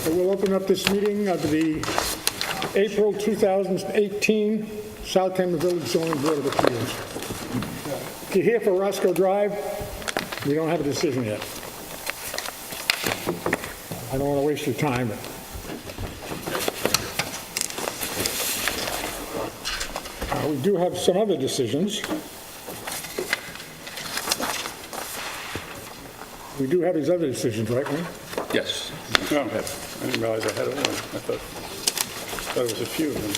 So we'll open up this meeting of the April 2018 Southampton Village Zoning Board of Appeals. If you're here for Roscoe Drive, we don't have a decision yet. I don't want to waste your time. We do have some other decisions. We do have these other decisions, right, Wayne? Yes. No, I didn't realize I had it one. I thought it was a few of them.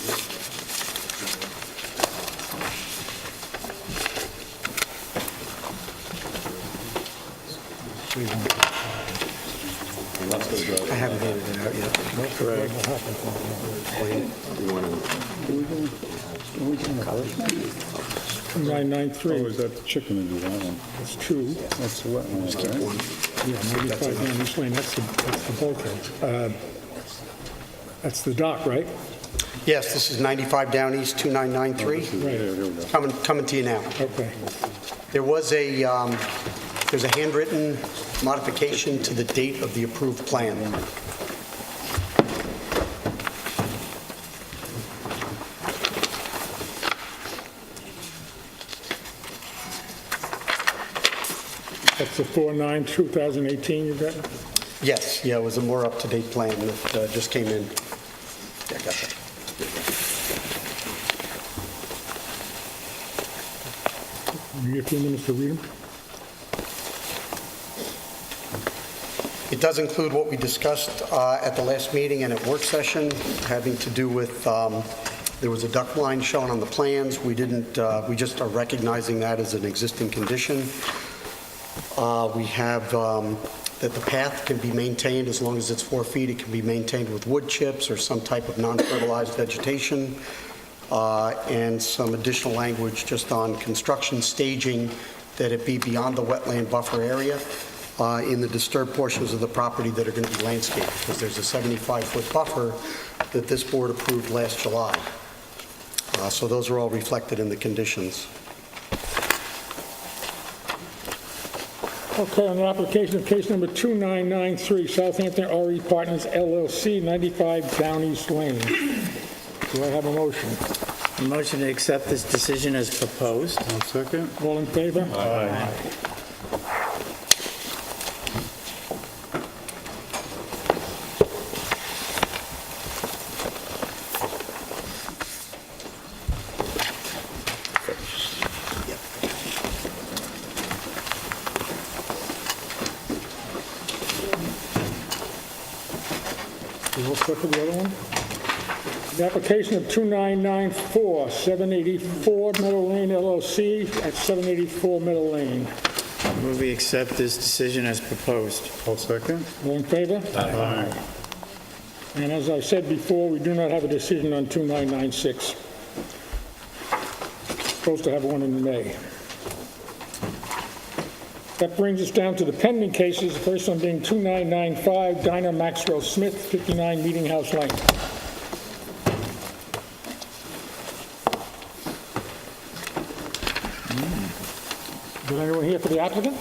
I haven't handed it out yet. Correct. 2993. Oh, is that the chicken to do that one? That's two. That's the wet one, right? Yeah, 95 down this lane, that's the bulkhead. That's the dock, right? Yes, this is 95 Down East, 2993. There we go. Coming to you now. Okay. There was there's a handwritten modification to the date of the approved plan. That's the 4/9/2018 you got? Yes, yeah, it was a more up-to-date plan that just came in. Yeah, I got that. You get a few minutes to read them? It does include what we discussed at the last meeting and at work session, having to do with, there was a duct line shown on the plans. We just are recognizing that as an existing condition. We have that the path can be maintained as long as it's 4 feet. It can be maintained with wood chips or some type of non-fertilized vegetation, and some additional language just on construction staging, that it be beyond the wetland buffer area in the disturbed portions of the property that are going to be landscaped, because there's a 75-foot buffer that this board approved last July. So those are all reflected in the conditions. Okay, on the application of case number 2993, Southampton RE Partners LLC, 95 Down East Lane. Do I have a motion? A motion to accept this decision as proposed. 1 second. All in favor? Aye. You all set for the other one? The application of 2994, 784 Meadow Lane LLC at 784 Meadow Lane. Move we accept this decision as proposed. 1 second. All in favor? Aye. And as I said before, we do not have a decision on 2996. Supposed to have one in May. That brings us down to the pending cases, the first one being 2995 Dinah Maxwell Smith, 59 Meeting House Lane. Is there anyone here for the applicant?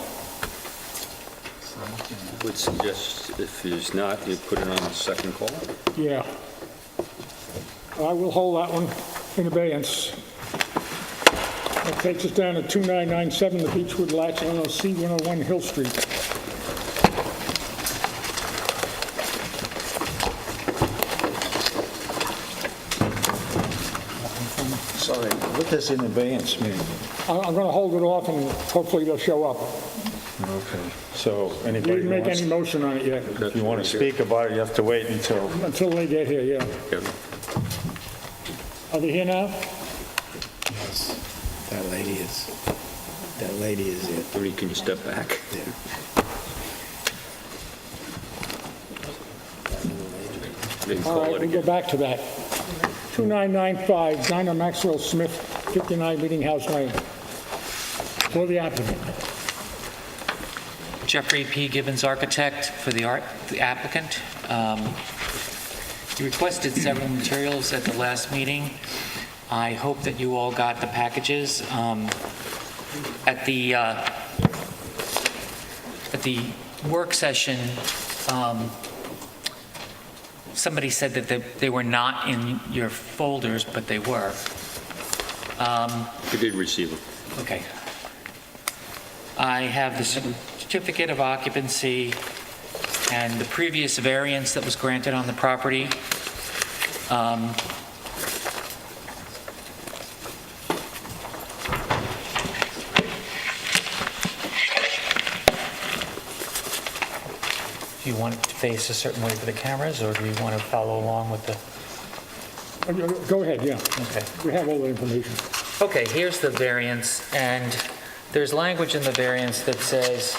I would suggest if there's not, you put it on the second call. Yeah. I will hold that one in abeyance. That takes us down to 2997, the Beechwood Latch LLC, 101 Hill Street. Sorry, put this in abeyance, man. I'm going to hold it off and hopefully they'll show up. Okay. So You anybody didn't make wants, any motion on it yet, if you want to speak about it, you have to wait until, until they get here, yeah. Yeah. Are they here now? Yes, that lady is it. Or you can step back. Then All call right, it we'll go again. back to that. 2995 Dinah Maxwell Smith, 59 Meeting House Lane. For the applicant. Jeffrey P. Gibbons, architect for the applicant. You requested several materials at the last meeting. I hope that you all got the packages. At the work session, somebody said that they were not in your folders, but they were. We did receive them. Okay. I have the certificate of occupancy and the previous variance that was granted on the property. Do you want it to face a certain way for the cameras, or do you want to follow along with the... Go ahead, yeah. Okay. We have all the information. Okay, here's the variance, and there's language in the variance that says,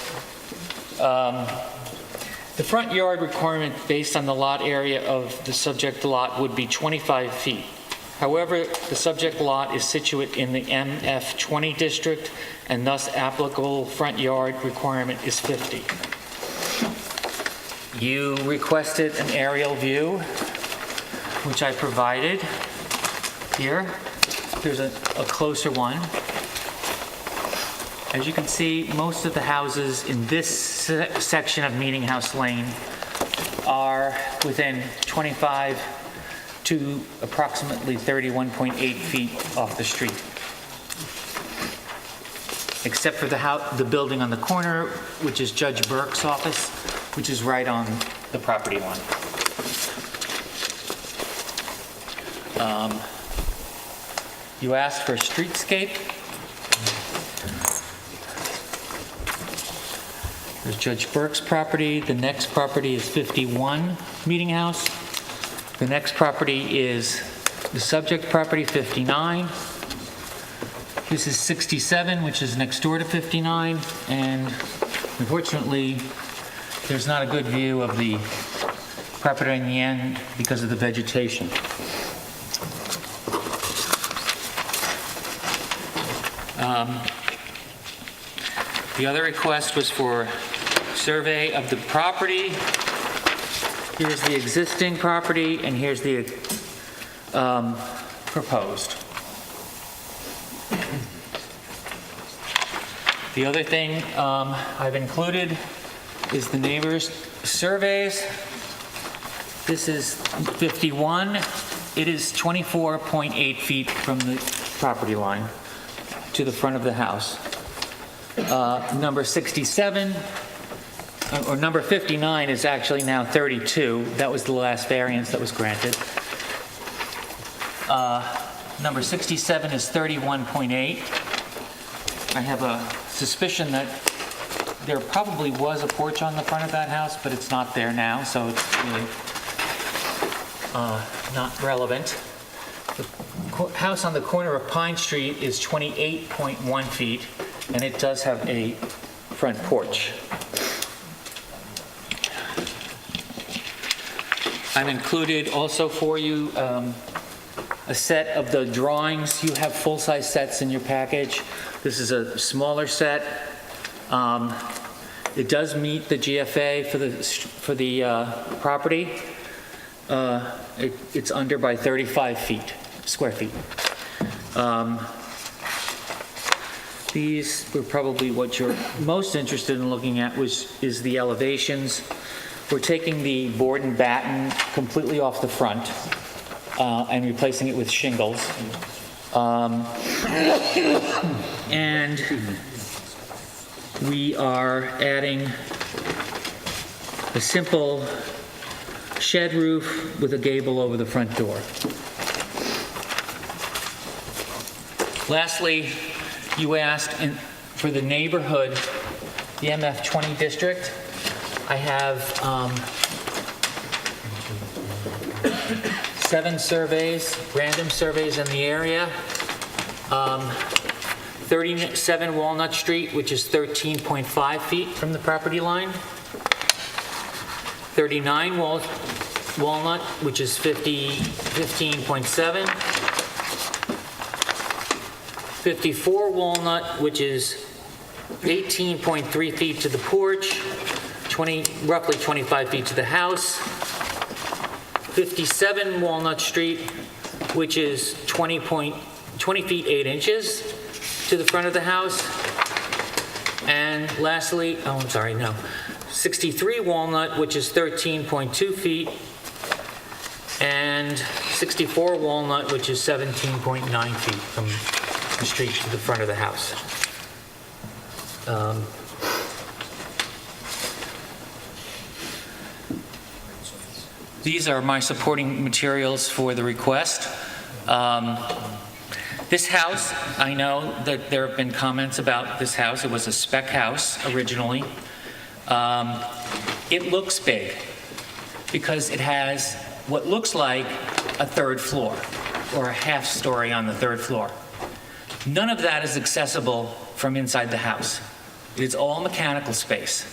the front yard requirement based on the lot area of the subject lot would be 25 feet. However, the subject lot is situate in the MF20 district, and thus applicable front yard requirement is 50. You requested an aerial view, which I provided here. Here's a closer one. As you can see, most of the houses in this section of Meeting House Lane are within 25 to approximately 31.8 feet off the street. Except for the building on the corner, which is Judge Burke's office, which is right on the property line. You asked for a streetscape. There's Judge Burke's property. The next property is 51 Meeting House. The next property is the subject property, 59. This is 67, which is next door to 59. And unfortunately, there's not a good view of the property in the end because of the vegetation. The other request was for survey of the property. Here's the existing property, and here's the proposed. The other thing I've included is the neighbors' surveys. This is 51. It is 24.8 feet from the property line to the front of the house. Number 67, or number 59 is actually now 32. That was the last variance that was granted. Number 67 is 31.8. I have a suspicion that there probably was a porch on the front of that house, but it's not there now, so it's really not relevant. The house on the corner of Pine Street is 28.1 feet, and it does have a front porch. I've included also for you a set of the drawings. You have full-size sets in your package. This is a smaller set. It does meet the GFA for the property. It's under by 35 square feet. These were probably what you're most interested in looking at is the elevations. We're taking the board and batten completely off the front and replacing it with shingles. And we are adding a simple shed roof with a gable over the front door. Lastly, you asked for the neighborhood, the MF20 district. I have 7 surveys, random surveys in the area. 37 Walnut Street, which is 13.5 feet from the property line. 39 Walnut, which is 15.7. 54 Walnut, which is 18.3 feet to the porch, roughly 25 feet to the house. 57 Walnut Street, which is 20 feet 8 inches to the front of the house. And lastly, 63 Walnut, which is 13.2 feet and 64 Walnut, which is 17.9 feet from the street to the front of the house. These are my supporting materials for the request. This house, I know that there have been comments about this house. It was a spec house originally. It looks big because it has what looks like a third floor or a half story on the third floor. None of that is accessible from inside the house. It is all mechanical space.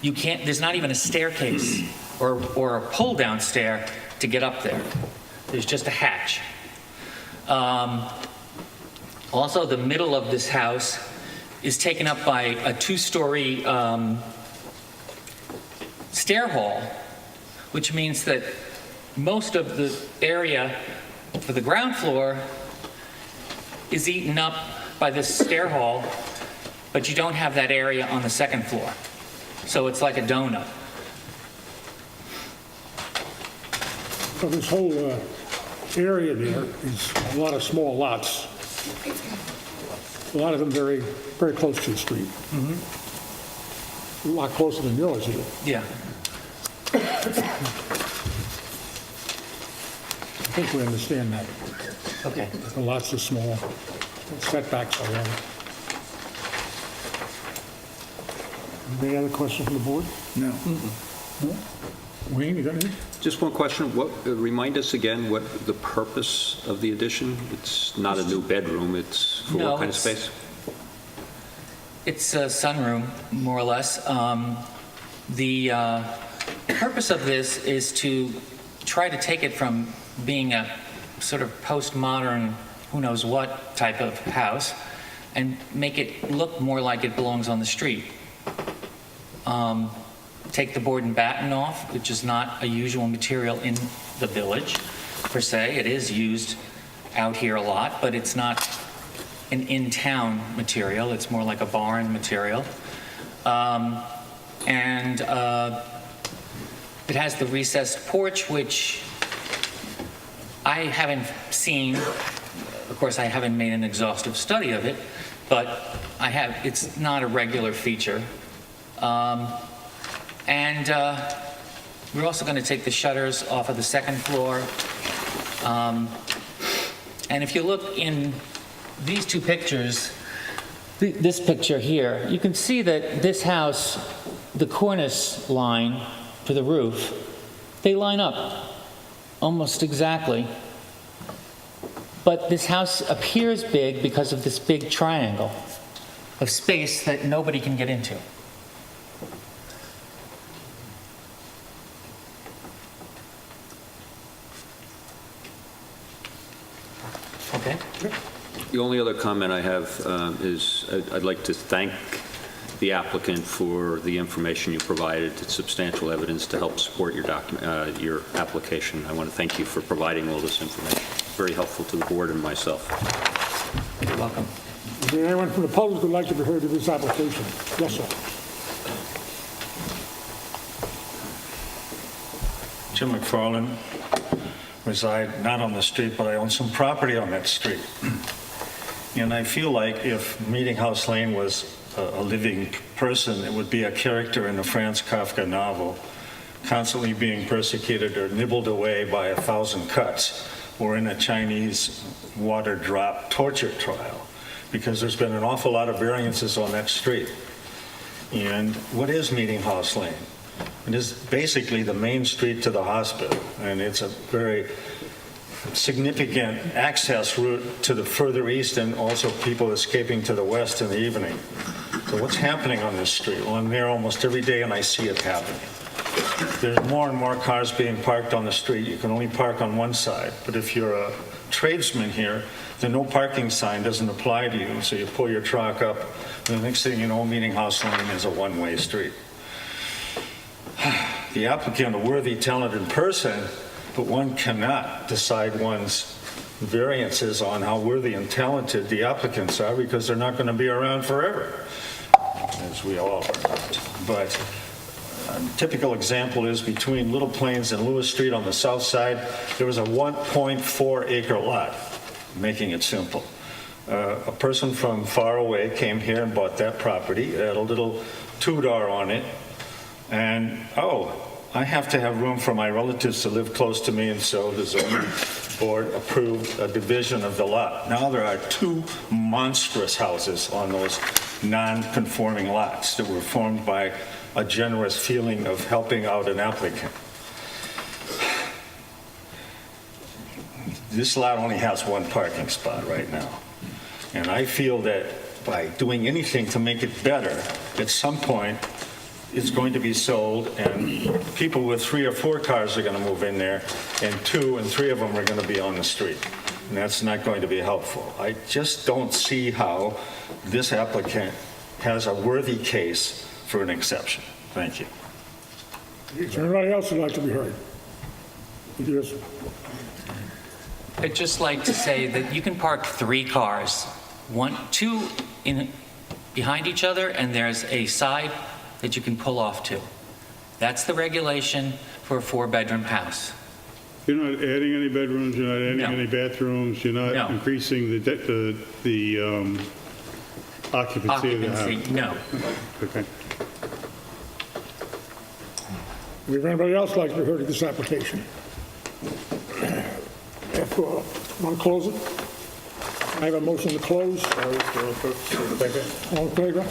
You can't, there's not even a staircase or a pull-down stair to get up there. There's just a hatch. Also, the middle of this house is taken up by a two-story stair hall, which means that most of the area for the ground floor is eaten up by this stair hall, but you don't have that area on the second floor. So it's like a donut. So this whole area there is a lot of small lots. A lot of them very, very close to the street. A lot closer than yours here. Yeah. I think we understand that. Okay. The lots are small, the setbacks are long. Any other questions from the board? No. Wayne, you got anything? Just one question. Remind us again what the purpose of the addition? It's not a new bedroom. It's for No, what kind of it's- space? It's a sunroom, more or less. The purpose of this is to try to take it from being a sort of postmodern, who knows what type of house, and make it look more like it belongs on the street. Take the board and batten off, which is not a usual material in the village, per se. It is used out here a lot, but it's not an in-town material. It's more like a barn material. And it has the recessed porch, which I haven't seen. Of course, I haven't made an exhaustive study of it, but it's not a regular feature. And we're also going to take the shutters off of the second floor. And if you look in these two pictures, this picture here, you can see that this house, the cornice line for the roof, they line up almost exactly. But this house appears big because of this big triangle of space that nobody can get into. Okay. The only other comment I have is I'd like to thank the applicant for the information you provided. It's substantial evidence to help support your application. I want to thank you for providing all this information. Very helpful to the board and myself. You're welcome. Is there anyone from the public who would like to be heard of this application? Yes, sir. Jim McFarland, reside not on the street, but I own some property on that street. And I feel like if Meeting House Lane was a living person, it would be a character in a Franz Kafka novel, constantly being persecuted or nibbled away by 1,000 cuts, or in a Chinese water drop torture trial, because there's been an awful lot of variances on that street. And what is Meeting House Lane? It is basically the main street to the hospital, and it's a very significant access route to the further east and also people escaping to the west in the evening. So what's happening on this street? Well, I'm there almost every day and I see it happening. There's more and more cars being parked on the street. You can only park on one side, but if you're a tradesman here, the no parking sign doesn't apply to you, so you pull your truck up, and the next thing you know, Meeting House Lane is a one-way street. The applicant, a worthy, talented person, but one cannot decide one's variances on how worthy and talented the applicants are, because they're not going to be around forever, as we all are not. But typical example is between Little Plains and Lewis Street on the south side, there was a 1.4 acre lot, making it simple. A person from far away came here and bought that property. It had a little two-door on it. And, I have to have room for my relatives to live close to me, and so the zoning board approved a division of the lot. Now there are two monstrous houses on those non-conforming lots that were formed by a generous feeling of helping out an applicant. This lot only has one parking spot right now. And I feel that by doing anything to make it better, at some point, it's going to be sold, and people with 3 or 4 cars are going to move in there, and 2 and 3 of them are going to be on the street. And that's not going to be helpful. I just don't see how this applicant has a worthy case for an exception. Thank you. Is there anybody else who'd like to be heard? Yes. I'd just like to say that you can park 3 cars, 2 behind each other, and there's a side that you can pull off to. That's the regulation for a 4-bedroom house. You're not adding any bedrooms, you're not adding No. any bathrooms, you're No. not increasing the occupancy of the house? No. Okay. Would anybody else like to be heard of this application? Want to close it? I have a motion to close. All in favor?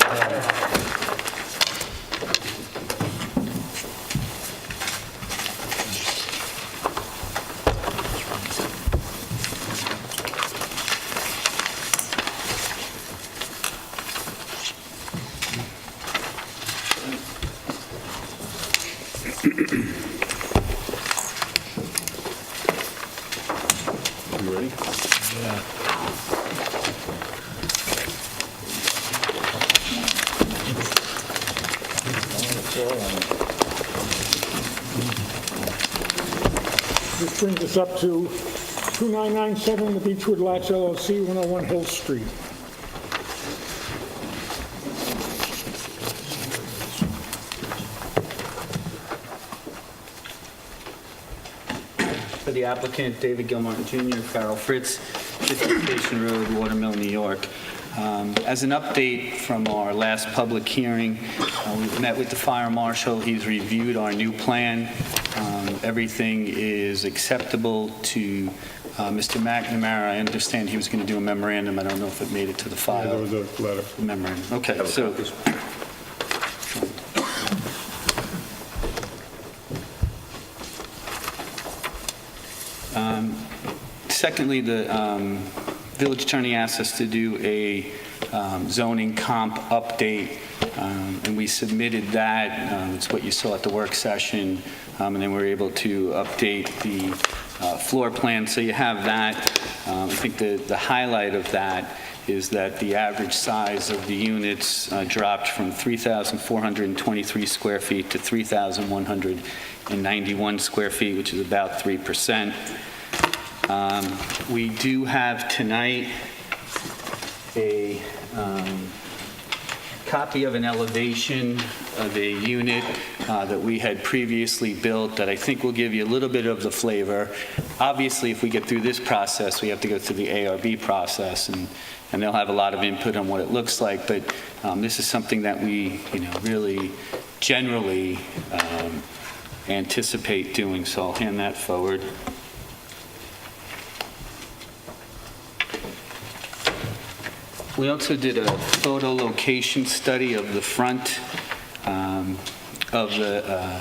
You ready? This brings us up to 2997, the Beechwood Lots LLC, 101 Hill Street. For the applicant, David Gilmartin Jr., Farrell Fritz, 50 Station Road, Watermill, New York. As an update from our last public hearing, we met with the fire marshal. He's reviewed our new plan. Everything is acceptable to Mr. McNamara. I understand he was going to do a memorandum. I don't know if it made it to the file. There was a letter. Memorandum. Okay, so secondly, the village attorney asked us to do a zoning comp update, and we submitted that. It's what you saw at the work session, and then we were able to update the floor plan. So you have that. I think the highlight of that is that the average size of the units dropped from 3,423 square feet to 3,191 square feet, which is about 3%. We do have tonight a copy of an elevation of a unit that we had previously built that I think will give you a little bit of the flavor. Obviously, if we get through this process, we have to go through the ARB process, and they'll have a lot of input on what it looks like, but this is something that we, really generally anticipate doing, so I'll hand that forward. We also did a photo location study of the front of the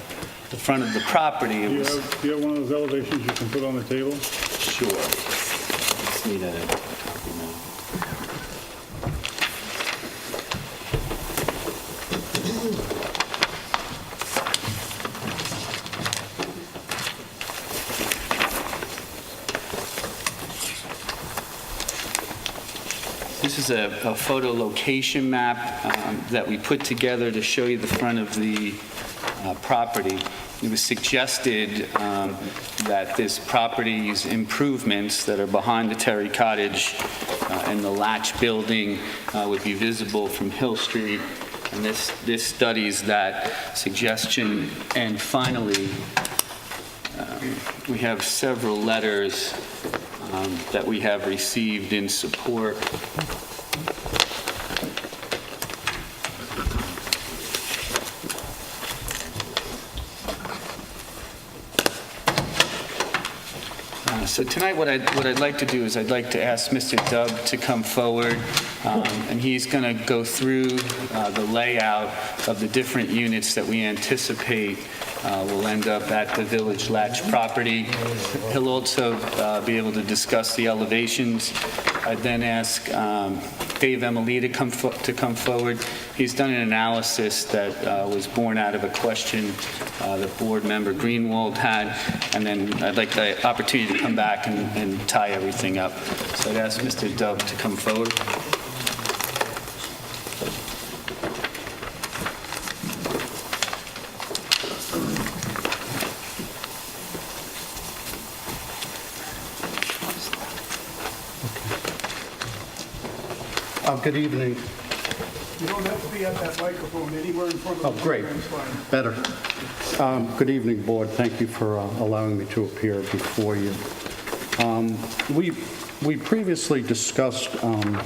front of the property. Do you have one of those elevations you can put on the table? Sure. Just need a copy now. This is a photo location map that we put together to show you the front of the property. It was suggested that this property's improvements that are behind the Terry Cottage and the Latch building would be visible from Hill Street. And this studies that suggestion. And finally, we have several letters that we have received in support. So tonight, what I'd like to do is I'd like to ask Mr. Dubb to come forward, and he's going to go through the layout of the different units that we anticipate will end up at the Village Latch property. He'll also be able to discuss the elevations. I'd then ask Dave Emily to come forward. He's done an analysis that was born out of a question that board member Greenwald had, and then I'd like the opportunity to come back and tie everything up. So I'd ask Mr. Dubb to come forward. Good evening. You don't have to be at that microphone anywhere in front of the... Oh, great. Better. Good evening, Board. Thank you for allowing me to appear before you. We previously discussed, the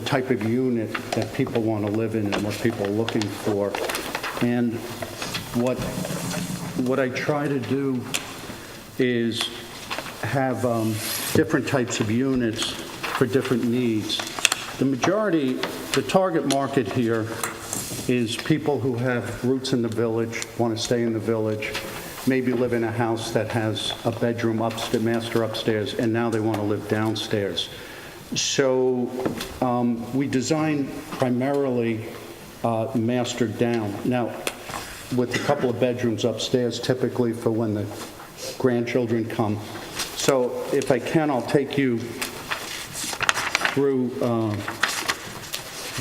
type of unit that people want to live in and what people are looking for. And what I try to do is have different types of units for different needs. The target market here is people who have roots in the village, want to stay in the village, maybe live in a house that has a bedroom upstairs, master upstairs, and now they want to live downstairs. So we design primarily mastered down. Now, with a couple of bedrooms upstairs, typically for when the grandchildren come. So if I can, I'll take you through the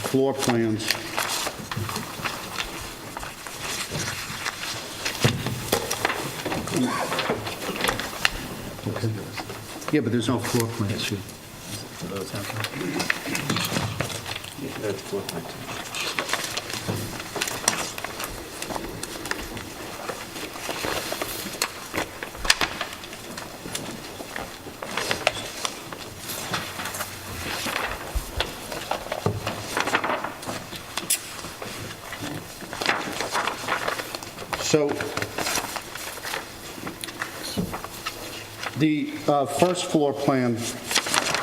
floor plans. Okay. Yeah, but there's no floor plans here. So the first floor plan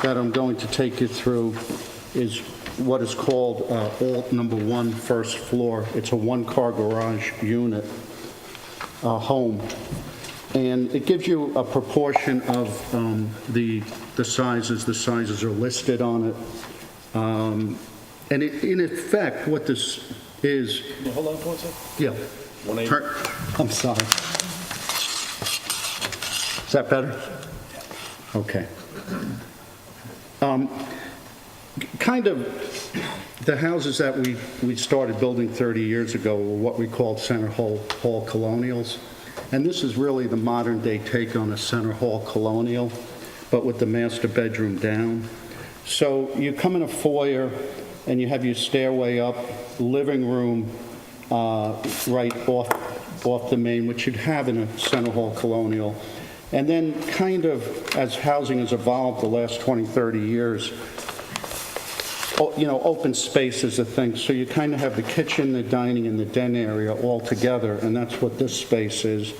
that I'm going to take you through is what is called alt number 1, first floor. It's a one-car garage unit home. And it gives you a proportion of the sizes. The sizes are listed on it. And in effect, what this is... Hold on for 1 second. Yeah. I'm sorry. Is that better? Okay. Kind of the houses that we started building 30 years ago were what we called center hall colonials. And this is really the modern day take on a center hall colonial, but with the master bedroom down. So you come in a foyer and you have your stairway up, living room, right off the main, which you'd have in a center hall colonial. And then kind of as housing has evolved the last 20, 30 years, open space is a thing. So you kind of have the kitchen, the dining, and the den area all together, and that's what this space is.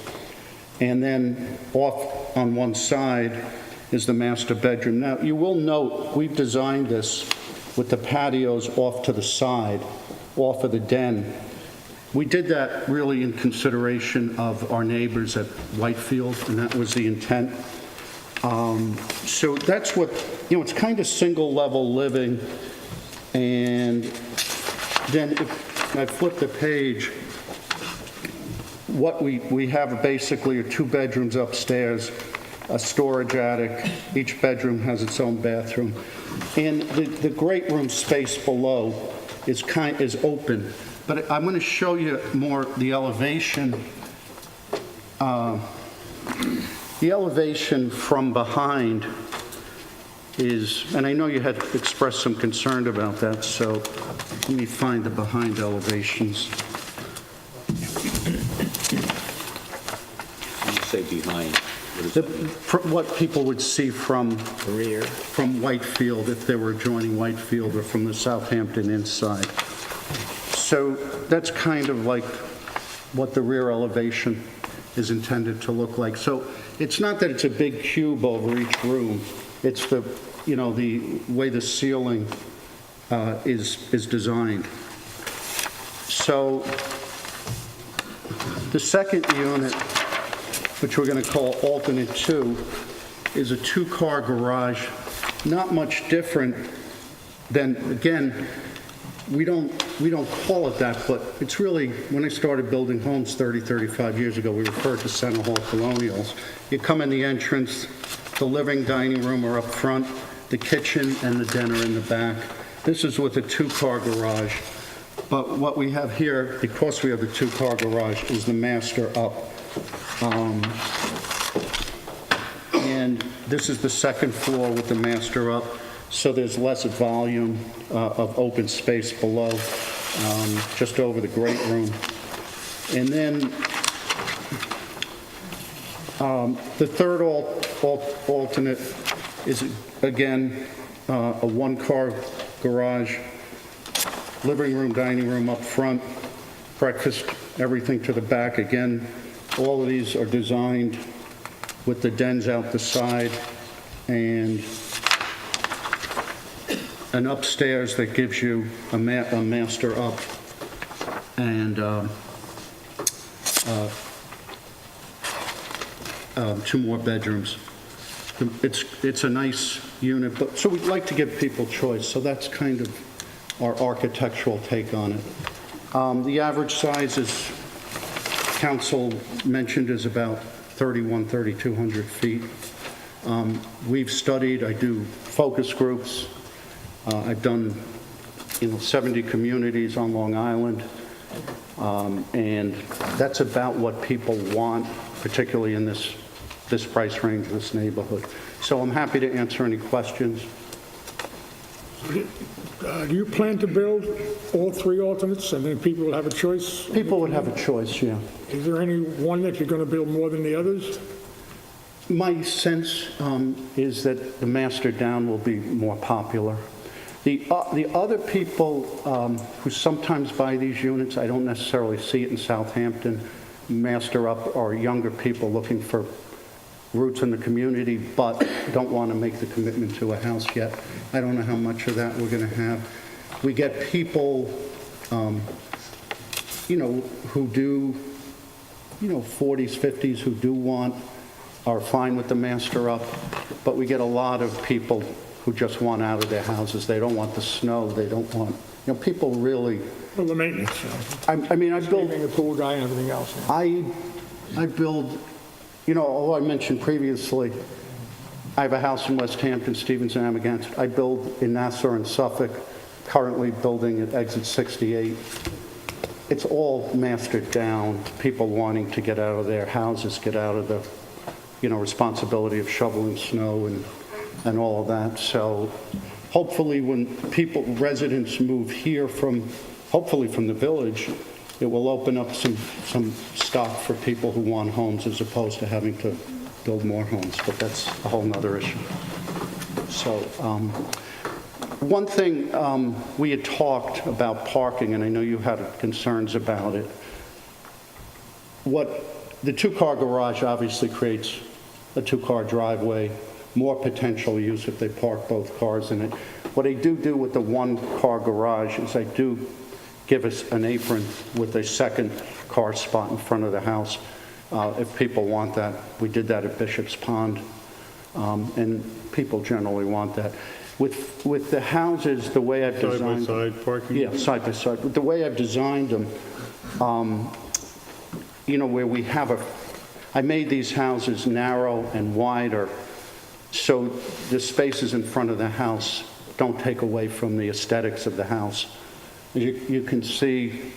And then off on one side is the master bedroom. Now, you will note we've designed this with the patios off to the side, off of the den. We did that really in consideration of our neighbors at Whitefield, and that was the intent. So that's what, it's kind of single-level living. And then if I flip the page, what we have basically are 2 bedrooms upstairs, a storage attic. Each bedroom has its own bathroom. And the great room space below is open. But I'm going to show you more the elevation. The elevation from behind is, and I know you had expressed some concern about that, so Let me find the behind elevations. When you say behind, what is The- that? What people would see from Rear. from Whitefield, if they were joining Whitefield, or from the Southampton inside. So that's kind of like what the rear elevation is intended to look like. So it's not that it's a big cube over each room, it's the way the ceiling is designed. So the second unit, which we're going to call alternate 2, is a 2-car garage. Not much different than, again, we don't call it that, but it's really, when I started building homes 35 years ago, we referred to Center Hall Colonials. You come in the entrance, the living, dining room are up front, the kitchen and the den are in the back. This is with a 2-car garage. But what we have here, because we have the 2-car garage, is the master up. And this is the second floor with the master up, so there's less volume of open space below, just over the great room. And then the third alternate is, again, a 1-car garage, living room, dining room up front, breakfast, everything to the back. Again, all of these are designed with the dens out the side, and an upstairs that gives you a master up, and 2 more bedrooms. It's a nice unit, but so we'd like to give people choice, so that's kind of our architectural take on it. The average size, is council mentioned, is about 3,200 feet. We've studied, I do focus groups. I've done 70 communities on Long Island, and that's about what people want, particularly in this price range, this neighborhood. So I'm happy to answer any questions. Do you plan to build all 3 alternates, and then people will have a choice? People would have a choice, yeah. Is there any one that you're going to build more than the others? My sense is that the master down will be more popular. The other people who sometimes buy these units, I don't necessarily see it in Southampton, master up, are younger people looking for roots in the community, but don't want to make the commitment to a house yet. I don't know how much of that we're going to have. We get people, who do, 40s, 50s, who do are fine with the master up, but we get a lot of people who just want out of their houses. They don't want the snow. They don't want, people really. Well, the maintenance. I build. Leaving a pool guy and everything else. I build, although I mentioned previously, I have a house in West Hampton, Stevens and Amagansett. I build in Nassau and Suffolk, currently building at exit 68. It's all mastered down, people wanting to get out of their houses, get out of the, responsibility of shoveling snow and all of that. So hopefully when residents move here hopefully from the village, it will open up some stock for people who want homes, as opposed to having to build more homes, but that's a whole nother issue. So one thing, we had talked about parking, and I know you had concerns about it. The 2-car garage obviously creates a 2-car driveway, more potential use if they park both cars in it. What I do with the 1-car garage is I do give us an apron with a second car spot in front of the house, if people want that. We did that at Bishop's Pond, and people generally want that. With the houses, the way I've designed them. Side-by-side parking? Yeah, side by side. The way I've designed them, where we have I made these houses narrow and wider, so the spaces in front of the house don't take away from the aesthetics of the house. You can see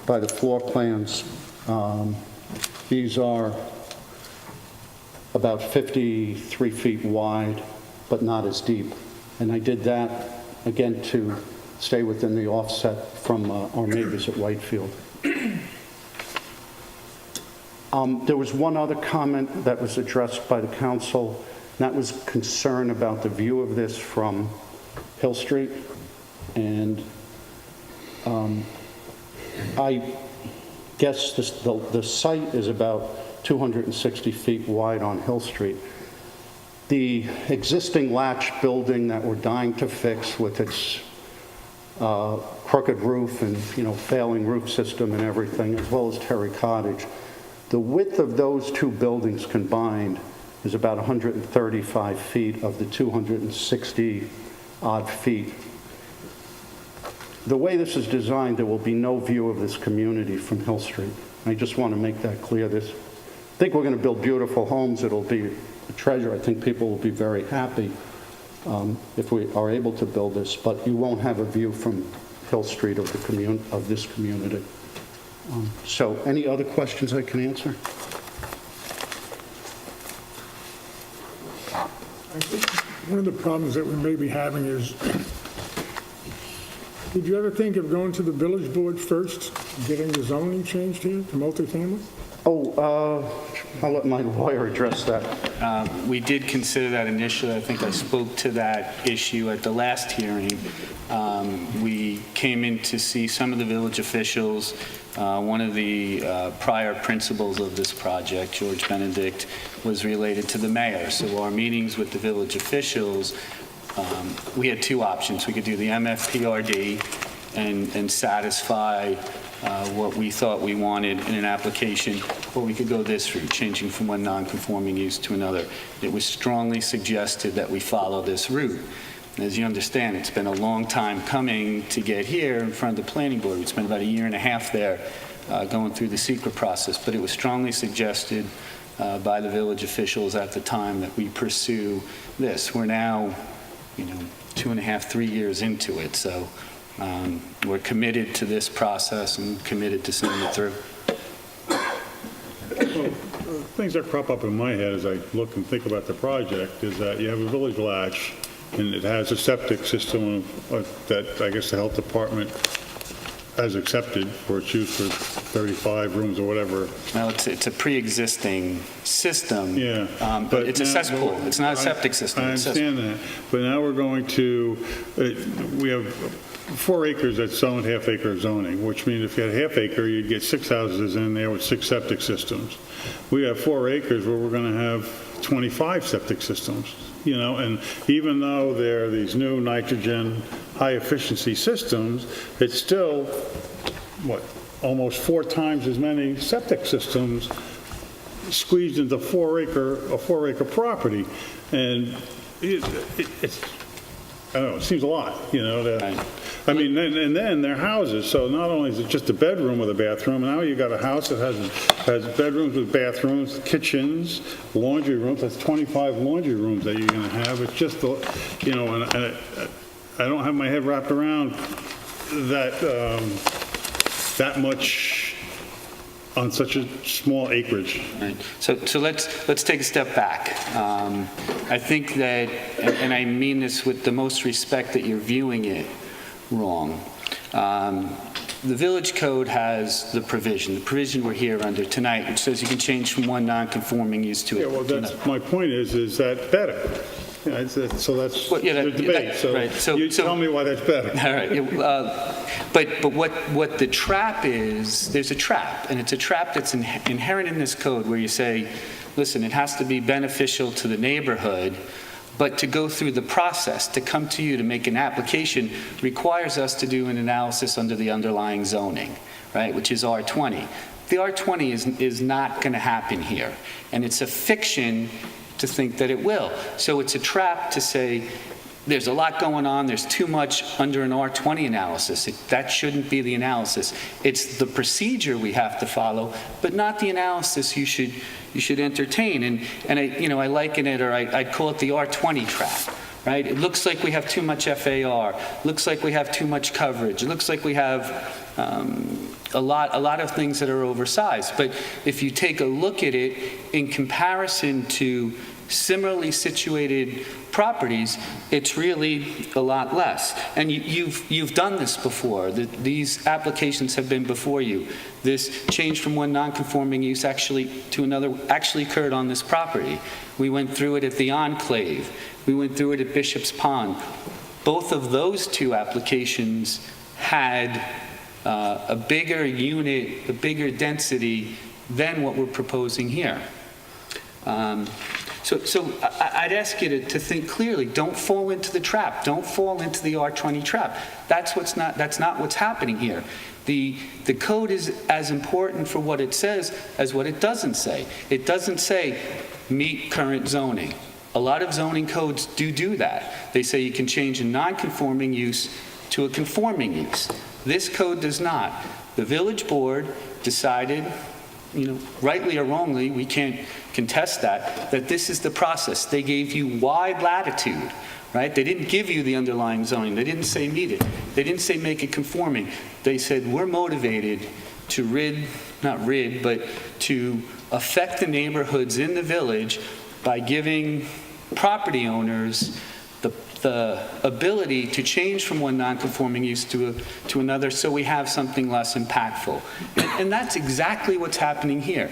by the floor plans, these are about 53 feet wide, but not as deep. And I did that, again, to stay within the offset from our neighbors at Whitefield. There was one other comment that was addressed by the council, and that was concern about the view of this from Hill Street. And I guess the site is about 260 feet wide on Hill Street. The existing latch building that we're dying to fix with its crooked roof and, failing roof system and everything, as well as Terry Cottage, the width of those two buildings combined is about 135 feet of the 260 odd feet. The way this is designed, there will be no view of this community from Hill Street. I just want to make that clear. I think we're going to build beautiful homes. It'll be a treasure. I think people will be very happy if we are able to build this, but you won't have a view from Hill Street of this community. So any other questions I can answer? I think one of the problems that we may be having is, did you ever think of going to the village board first, getting the zoning changed here to multifamily? I'll let my lawyer address that. We did consider that initially. I think I spoke to that issue at the last hearing. We came in to see some of the village officials. One of the prior principals of this project, George Benedict, was related to the mayor. So our meetings with the village officials, we had two options. We could do the MFPRD and satisfy what we thought we wanted in an application, or we could go this route, changing from one non-conforming use to another. It was strongly suggested that we follow this route. As you understand, it's been a long time coming to get here in front of the planning board. We spent about 1.5 years there going through the secret process, but it was strongly suggested by the village officials at the time that we pursue this. We're now, 2.5, 3 years into it, so we're committed to this process and committed to seeing it through. Things that crop up in my head as I look and think about the project is that you have a village latch, and it has a septic system that I guess the health department has accepted for its use for 35 rooms or whatever. Well, it's a pre-existing system. Yeah. But it's a cesspool. It's not a septic system. I understand that. But now we're going to, we have 4 acres that's zoned half-acre zoning, which means if you had half acre, you'd get 6 houses in there with 6 septic systems. We have 4 acres where we're going to have 25 septic systems, and even though they're these new nitrogen high-efficiency systems, it's still, almost 4 times as many septic systems squeezed into a 4-acre property. And it's, I don't know, it seems a lot, Right. I mean, and then they're houses, so not only is it just a bedroom with a bathroom, now you got a house that has bedrooms with bathrooms, kitchens, laundry rooms. That's 25 laundry rooms that you're going to have. It's just, and I don't have my head wrapped around that much on such a small acreage. Right. So let's take a step back. I think that, and I mean this with the most respect, that you're viewing it wrong. The village code has the provision we're here under tonight, which says you can change from one non-conforming use to Yeah, well, that's my point is that better? So that's Well, yeah, the debate. So right. you tell me why that's better. All right. But what the trap is, there's a trap, and it's a trap that's inherent in this code where you say, listen, it has to be beneficial to the neighborhood, but to go through the process, to come to you to make an application, requires us to do an analysis under the underlying zoning, right, which is R20. The R20 is not going to happen here, and it's a fiction to think that it will. So it's a trap to say there's a lot going on, there's too much under an R20 analysis. That shouldn't be the analysis. It's the procedure we have to follow, but not the analysis you should entertain. And I liken it, or I'd call it the R20 trap. Right? It looks like we have too much FAR. Looks like we have too much coverage. It looks like we have a lot of things that are oversized. But if you take a look at it in comparison to similarly situated properties, it's really a lot less. And you've done this before. These applications have been before you. This change from one non-conforming use to another actually occurred on this property. We went through it at the Enclave. We went through it at Bishop's Pond. Both of those two applications had a bigger unit, a bigger density than what we're proposing here. So I'd ask you to think clearly. Don't fall into the trap. Don't fall into the R20 trap. That's not what's happening here. The code is as important for what it says as what it doesn't say. It doesn't say meet current zoning. A lot of zoning codes do that. They say you can change a non-conforming use to a conforming use. This code does not. The village board decided, rightly or wrongly, we can't contest that this is the process. They gave you wide latitude, right? They didn't give you the underlying zoning. They didn't say meet it. They didn't say make it conforming. They said we're motivated to to affect the neighborhoods in the village by giving property owners the ability to change from one non-conforming use to another, so we have something less impactful. And that's exactly what's happening here.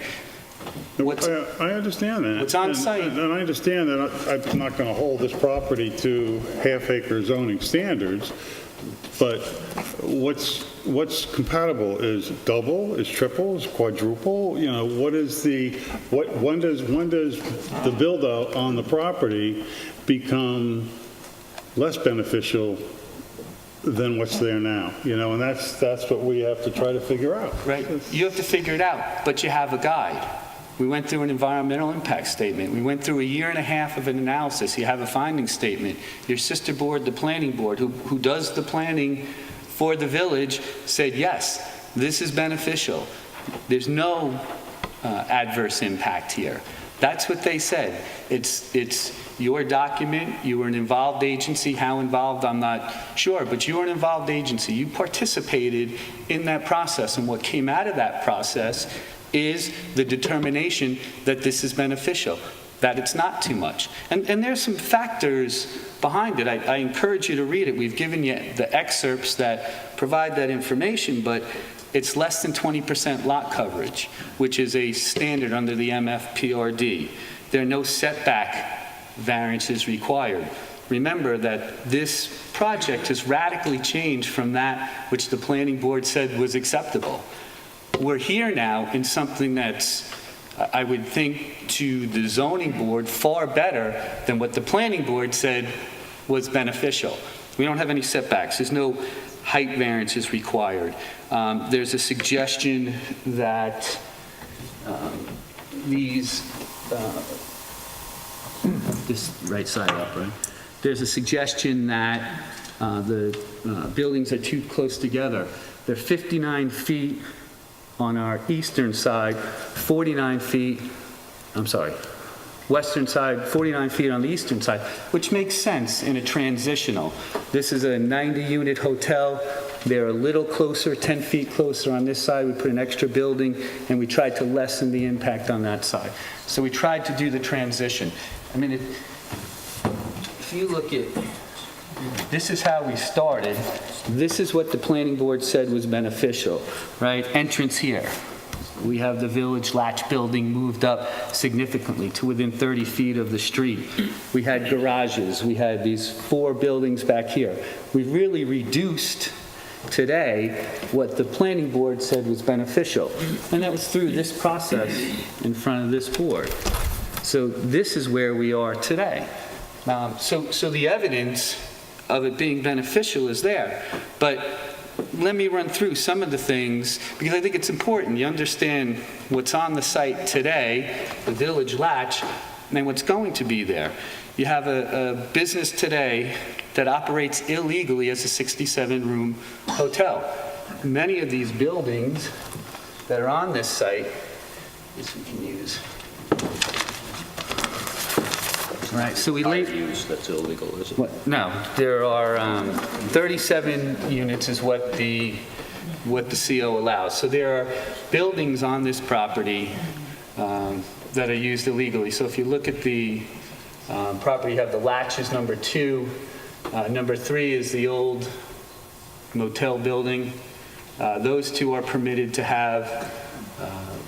I understand that. What's on site. And I understand that I'm not going to hold this property to half-acre zoning standards, but what's compatible is double, is triple, is quadruple? When does the build-out on the property become less beneficial than what's there now? And that's what we have to try to figure out. Right. You have to figure it out, but you have a guide. We went through an environmental impact statement. We went through a year and a half of an analysis. You have a finding statement. Your sister board, the planning board, who does the planning for the village, said, yes, this is beneficial. There's no adverse impact here. That's what they said. It's your document. You were an involved agency. How involved, I'm not sure, but you were an involved agency. You participated in that process, and what came out of that process is the determination that this is beneficial, that it's not too much. And there's some factors behind it. I encourage you to read it. We've given you the excerpts that provide that information, but it's less than 20% lot coverage, which is a standard under the MFPRD. There are no setback variances required. Remember that this project has radically changed from that which the planning board said was acceptable. We're here now in something that's, I would think, to the zoning board far better than what the planning board said was beneficial. We don't have any setbacks. There's no height variances required. There's a suggestion that this right side up, right? There's a suggestion that the buildings are too close together. They're 59 feet on our eastern side, 49 feet, western side, 49 feet on the eastern side, which makes sense in a transitional. This is a 90-unit hotel. They're a little closer, 10 feet closer on this side. We put an extra building, and we tried to lessen the impact on that side. So we tried to do the transition. I mean, if you look at, this is how we started. This is what the planning board said was beneficial, right? Entrance here. We have the village latch building moved up significantly to within 30 feet of the street. We had garages. We had these 4 buildings back here. We really reduced today what the planning board said was beneficial. And that was through this process in front of this board. So this is where we are today. So the evidence of it being beneficial is there. But let me run through some of the things, because I think it's important. You understand what's on the site today, the village latch, and what's going to be there. You have a business today that operates illegally as a 67-room hotel. Many of these buildings that are on this site, this we can use. Right, so we laid... Use that's illegal, is it? What? No, there are 37 units is what the CO allows. So there are buildings on this property that are used illegally. So if you look at the Property have the latches, number 2. Number 3 is the old motel building. Those 2 are permitted to have,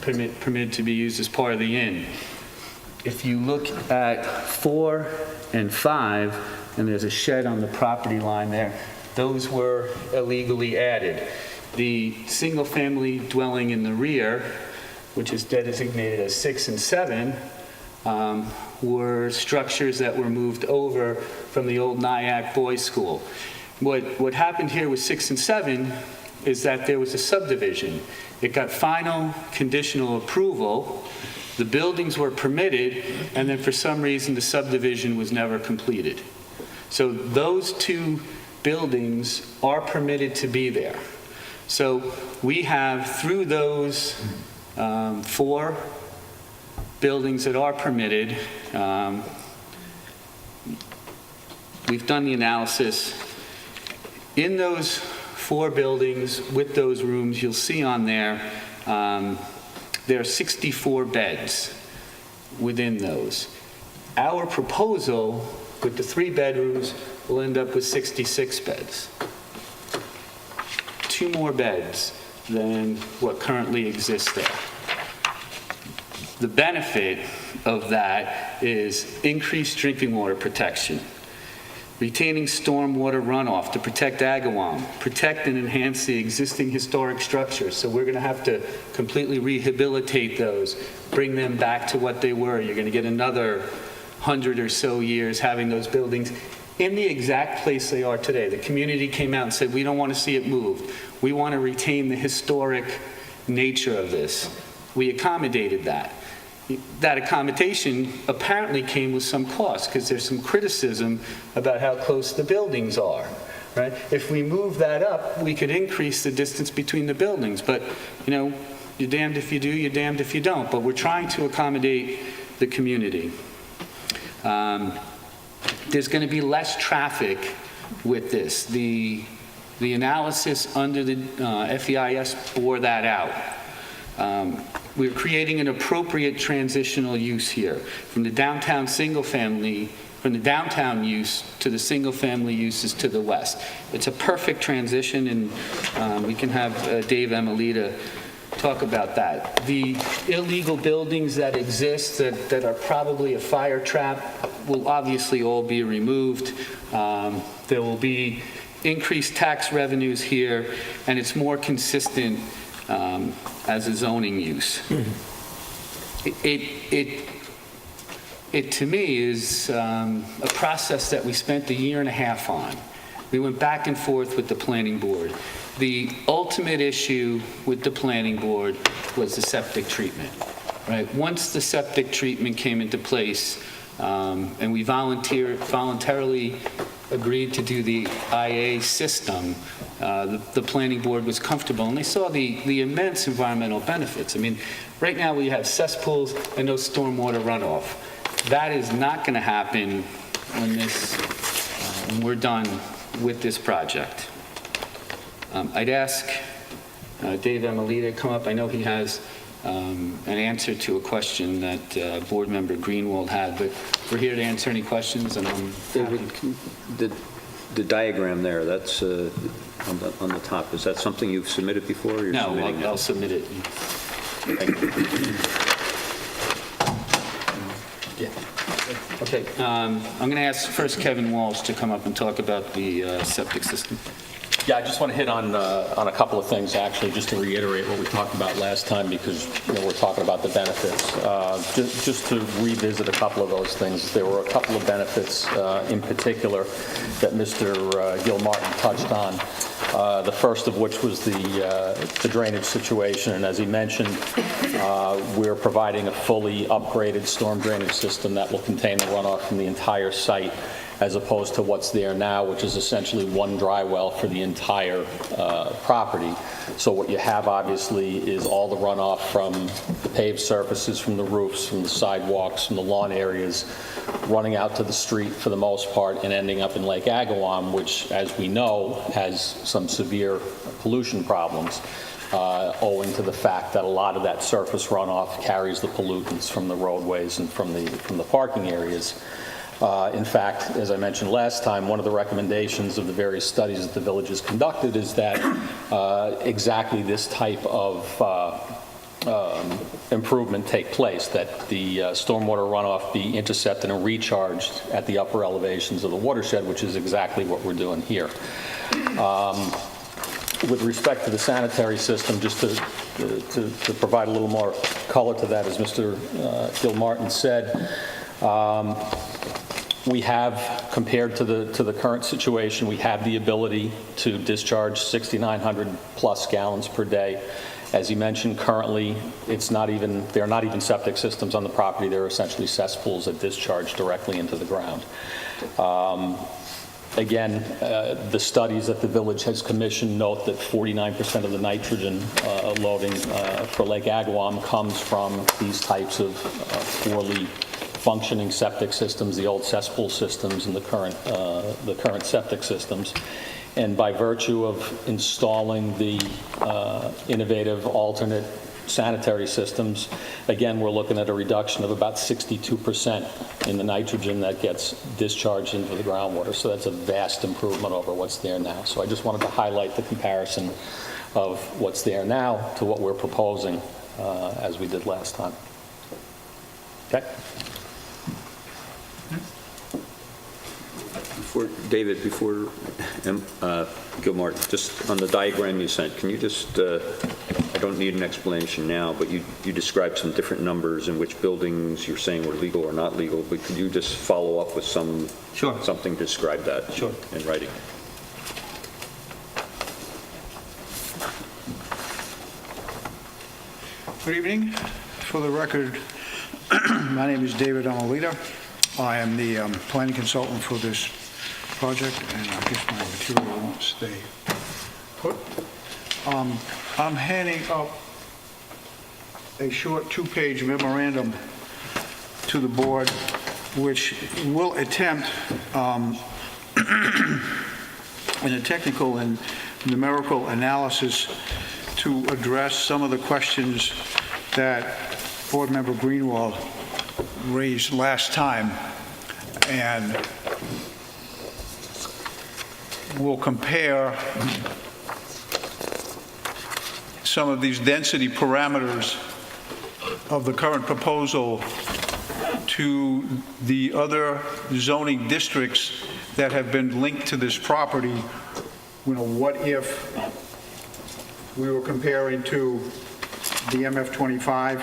permitted to be used as part of the inn. If you look at 4 and 5, and there's a shed on the property line there, those were illegally added. The single-family dwelling in the rear, which is designated as 6 and 7, were structures that were moved over from the old Nyack Boys School. What happened here with 6 and 7 is that there was a subdivision. It got final conditional approval, the buildings were permitted, and then for some reason the subdivision was never completed. So those 2 buildings are permitted to be there. So we have, through those 4 buildings that are permitted, we've done the analysis. In those 4 buildings with those rooms, you'll see on there, there are 64 beds within those. Our proposal with the 3 bedrooms will end up with 66 beds. 2 more beds than what currently exists there. The benefit of that is increased drinking water protection, retaining stormwater runoff to protect Agawam, protect and enhance the existing historic structures. So we're going to have to completely rehabilitate those, bring them back to what they were. You're going to get another 100 or so years having those buildings in the exact place they are today. The community came out and said, we don't want to see it moved. We want to retain the historic nature of this. We accommodated that. That accommodation apparently came with some cost because there's some criticism about how close the buildings are, right? If we move that up, we could increase the distance between the buildings, but, you know, you're damned if you do, you're damned if you don't, but we're trying to accommodate the community. There's going to be less traffic with this. The analysis under the FEIS bore that out. We're creating an appropriate transitional use here from the downtown single-family, from the downtown use to the single-family uses to the west. It's a perfect transition, and we can have Dave Emilita talk about that. The illegal buildings that exist that are probably a fire trap will obviously all be removed. There will be increased tax revenues here, and it's more consistent as a zoning use. It to me is a process that we spent a year and a half on. We went back and forth with the planning board. The ultimate issue with the planning board was the septic treatment, right? Once the septic treatment came into place, and we voluntarily agreed to do the IA system, the planning board was comfortable, and they saw the immense environmental benefits. I mean, right now we have cesspools and no stormwater runoff. That is not going to happen when we're done with this project. I'd ask Dave Emilita to come up. I know he has an answer to a question that Board Member Greenwald had, but we're here to answer any questions, and I'm happy. The diagram there, that's on the top, is that something you've submitted before? Or you're No, submitting I'll submit it. Yeah. Okay, I'm going to ask first Kevin Walsh to come up and talk about the septic system. Yeah, I just want to hit on a couple of things, actually, just to reiterate what we talked about last time, because we're talking about the benefits. Just to revisit a couple of those things, there were a couple of benefits in particular that Mr. Gilmartin touched on. The first of which was the drainage situation, and as he mentioned, we're providing a fully upgraded storm drainage system that will contain the runoff from the entire site, as opposed to what's there now, which is essentially one dry well for the entire property. So what you have, obviously, is all the runoff from the paved surfaces, from the roofs, from the sidewalks, from the lawn areas, running out to the street for the most part and ending up in Lake Agawam, which, as we know, has some severe pollution problems, owing to the fact that a lot of that surface runoff carries the pollutants from the roadways and from the parking areas. In fact, as I mentioned last time, one of the recommendations of the various studies that the village has conducted is that exactly this type of improvement take place, that the stormwater runoff be intercepted and recharged at the upper elevations of the watershed, which is exactly what we're doing here. With respect to the sanitary system, just to provide a little more color to that, as Mr. Gilmartin said, we have, compared to the current situation, we have the ability to discharge 6,900 plus gallons per day. As you mentioned, currently, there are not even septic systems on the property. They're essentially cesspools that discharge directly into the ground. Again, the studies that the village has commissioned note that 49% of the nitrogen loading for Lake Agawam comes from these types of poorly functioning septic systems, the old cesspool systems and the current septic systems. And by virtue of installing the innovative alternate sanitary systems, again, we're looking at a reduction of about 62% in the nitrogen that gets discharged into the groundwater. So that's a vast improvement over what's there now. So I just wanted to highlight the comparison of what's there now to what we're proposing as we did last time. Okay? David, before Gilmartin, just on the diagram you sent, can you just, I don't need an explanation now, but you described some different numbers in which buildings you're saying were legal or not legal, but could you just follow up with something to describe that in writing? Good evening. For the record, my name is David Amalita. I am the planning consultant for this project, and I guess my material won't stay put. I'm handing up a short 2-page memorandum to the board, which will attempt in a technical and numerical analysis to address some of the questions that Board Member Greenwald raised last time, and we'll compare some of these density parameters of the current proposal to the other zoning districts that have been linked to this property. You know, what if we were comparing to the MF25?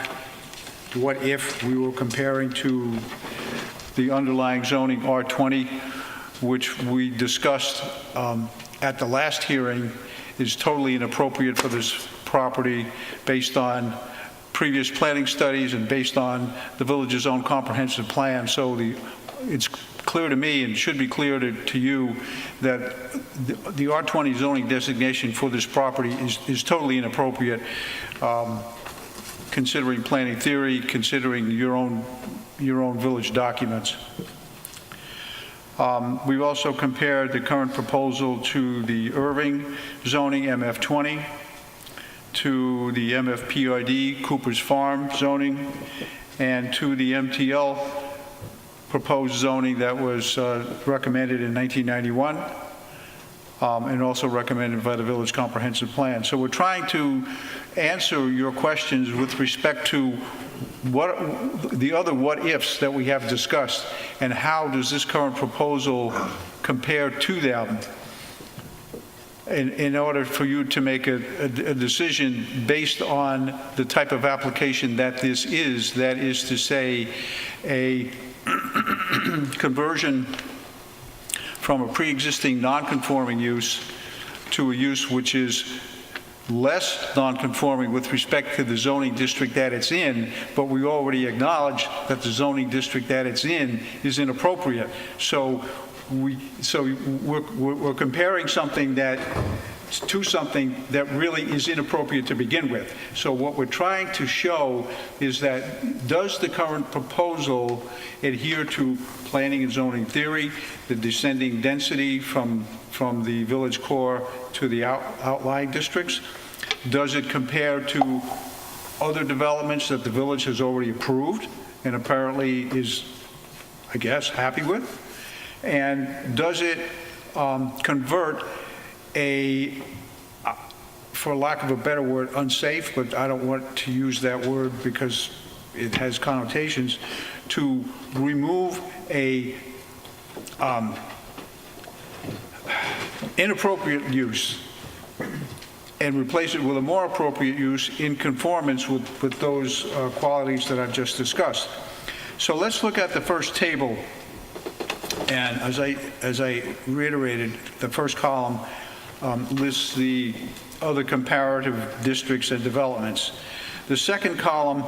What if we were comparing to the underlying zoning R20, which we discussed at the last hearing, is totally inappropriate for this property based on previous planning studies and based on the village's own comprehensive plan. So it's clear to me, and should be clear to you, that the R20 zoning designation for this property is totally inappropriate, considering planning theory, considering your own village documents. We've also compared the current proposal to the Irving zoning MF20, to the MFPRD Cooper's Farm zoning, and to the MTL proposed zoning that was recommended in 1991, and also recommended by the village comprehensive plan. So we're trying to answer your questions with respect to what the other what-ifs that we have discussed, and how does this current proposal compare to them, in order for you to make a decision based on the type of application that this is, that is to say, a conversion from a pre-existing non-conforming use to a use which is less non-conforming with respect to the zoning district that it's in, but we already acknowledge that the zoning district that it's in is inappropriate. So we're comparing something to something that really is inappropriate to begin with. So what we're trying to show is that, does the current proposal adhere to planning and zoning theory, the descending density from the village core to the outlying districts? Does it compare to other developments that the village has already approved and apparently is I guess, happy with? And does it convert a, for lack of a better word, unsafe, but I don't want to use that word because it has connotations, to remove a inappropriate use and replace it with a more appropriate use in conformance with those qualities that I've just discussed. So let's look at the first table. And as I reiterated, the first column lists the other comparative districts and developments. The second column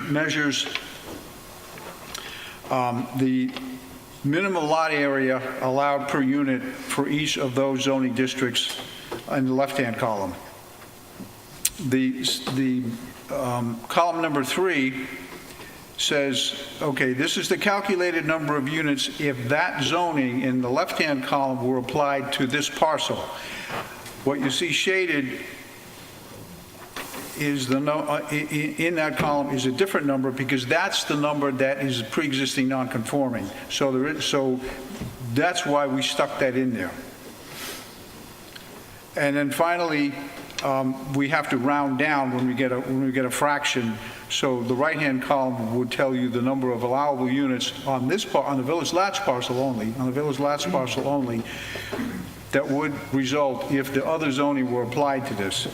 measures the minimum lot area allowed per unit for each of those zoning districts in the left-hand column. The column number 3 says, okay, this is the calculated number of units if that zoning in the left-hand column were applied to this parcel. What you see shaded is in that column is a different number because that's the number that is pre-existing non-conforming. So that's why we stuck that in there. And then finally, we have to round down when we get a fraction. So the right-hand column would tell you the number of allowable units on this on the village lots parcel only, that would result if the other zoning were applied to this.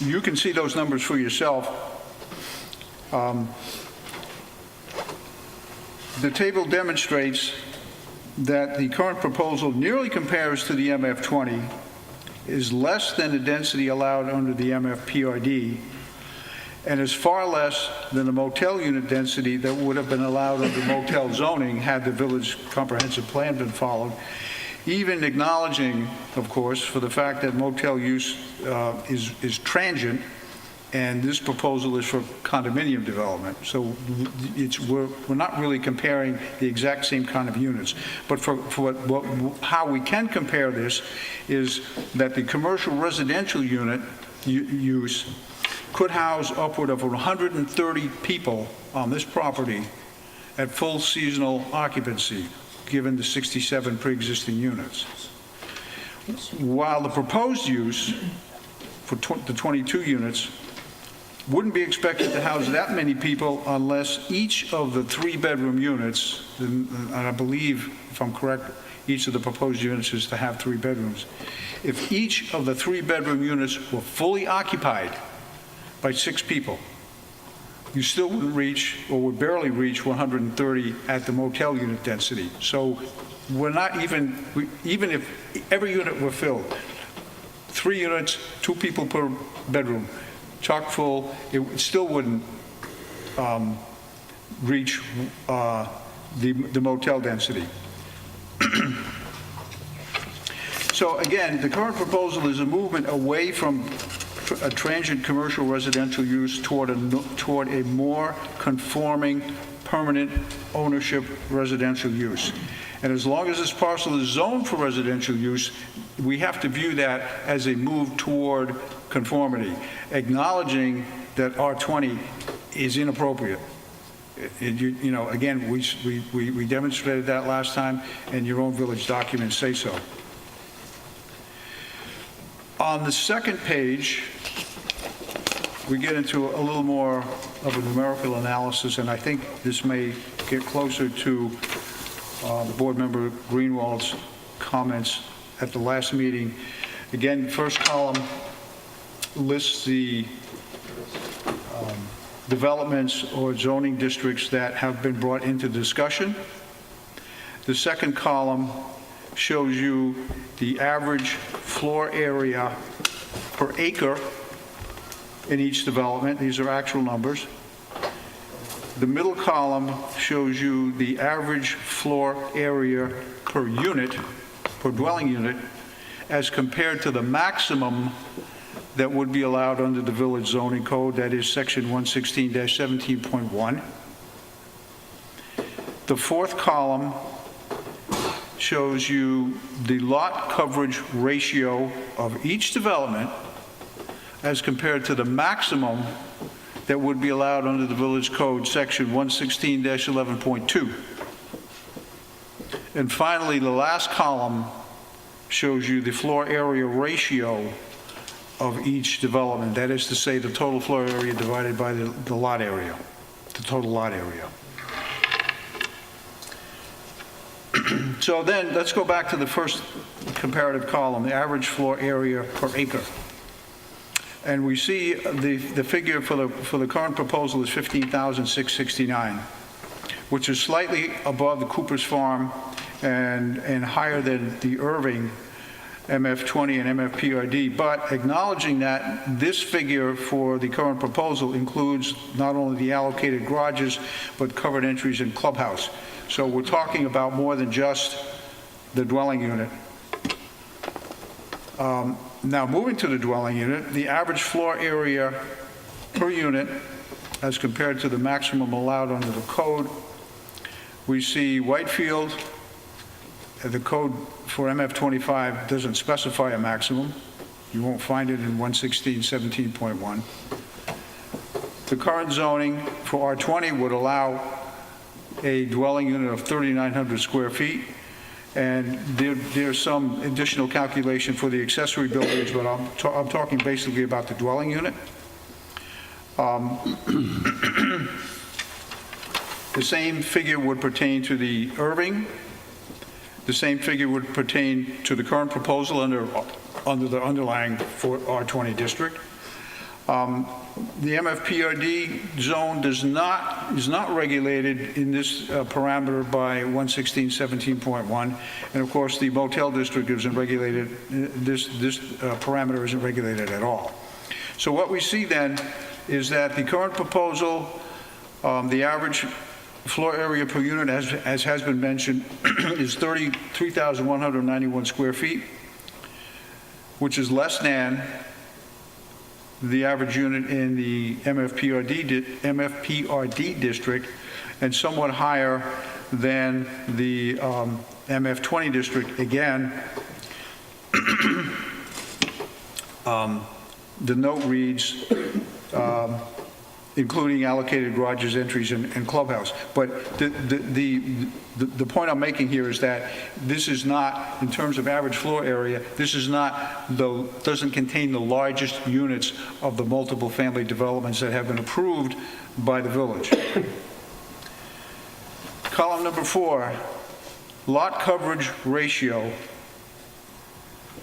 You can see those numbers for yourself. The table demonstrates that the current proposal nearly compares to the MF20, is less than the density allowed under the MFPRD, and is far less than the motel unit density that would have been allowed under motel zoning had the village comprehensive plan been followed, even acknowledging, of course, for the fact that motel use is transient, and this proposal is for condominium development. So we're not really comparing the exact same kind of units. But how we can compare this is that the commercial residential unit use could house upward of 130 people on this property at full seasonal occupancy, given the 67 pre-existing units. While the proposed use for the 22 units wouldn't be expected to house that many people unless each of the 3-bedroom units, and I believe, if I'm correct, each of the proposed units is to have 3 bedrooms. If each of the 3-bedroom units were fully occupied by 6 people, you still wouldn't reach, or would barely reach 130 at the motel unit density. So we're not even if every unit were filled, 3 units, 2 people per bedroom, chock full, it still wouldn't reach the motel density. So again, the current proposal is a movement away from a transient commercial residential use toward a more conforming permanent ownership residential use. And as long as this parcel is zoned for residential use, we have to view that as a move toward conformity, acknowledging that R20 is inappropriate. You know, again, we demonstrated that last time, and your own village documents say so. On the second page, we get into a little more of a numerical analysis, and I think this may get closer to Board Member Greenwald's comments at the last meeting. Again, first column lists the developments or zoning districts that have been brought into discussion. The second column shows you the average floor area per acre in each development. These are actual numbers. The middle column shows you the average floor area per unit, per dwelling unit, as compared to the maximum that would be allowed under the village zoning code, that is section 116-17.1. The fourth column shows you the lot coverage ratio of each development as compared to the maximum that would be allowed under the Village Code, Section 116-11.2. And finally, the last column shows you the floor area ratio of each development. That is to say, the total floor area divided by the lot area, the total lot area. So then, let's go back to the first comparative column, the average floor area per acre. And we see the figure for the current proposal is 15,669, which is slightly above the Cooper's Farm and higher than the Irving MF20 and MFPRD, but acknowledging that this figure for the current proposal includes not only the allocated garages, but covered entries and clubhouse. So we're talking about more than just the dwelling unit. Now, moving to the dwelling unit, the average floor area per unit as compared to the maximum allowed under the code, we see Whitefield, the code for MF25 doesn't specify a maximum. You won't find it in 116.17.1. The current zoning for R20 would allow a dwelling unit of 3,900 square feet, and there's some additional calculation for the accessory buildings, but I'm talking basically about the dwelling unit. The same figure would pertain to the Irving. The same figure would pertain to the current proposal under the underlying R20 district. The MFPRD zone is not regulated in this parameter by 116.17.1, and of course the motel district isn't regulated. This parameter isn't regulated at all. So what we see then is that the current proposal, the average floor area per unit, as has been mentioned, is 33,191 square feet, which is less than the average unit in the MFPRD district and somewhat higher than the MF20 district. Again, the note reads, including allocated garages, entries, and clubhouse. But the point I'm making here is that this is not, in terms of average floor area, this is not doesn't contain the largest units of the multiple family developments that have been approved by the village. Column number 4, lot coverage ratio.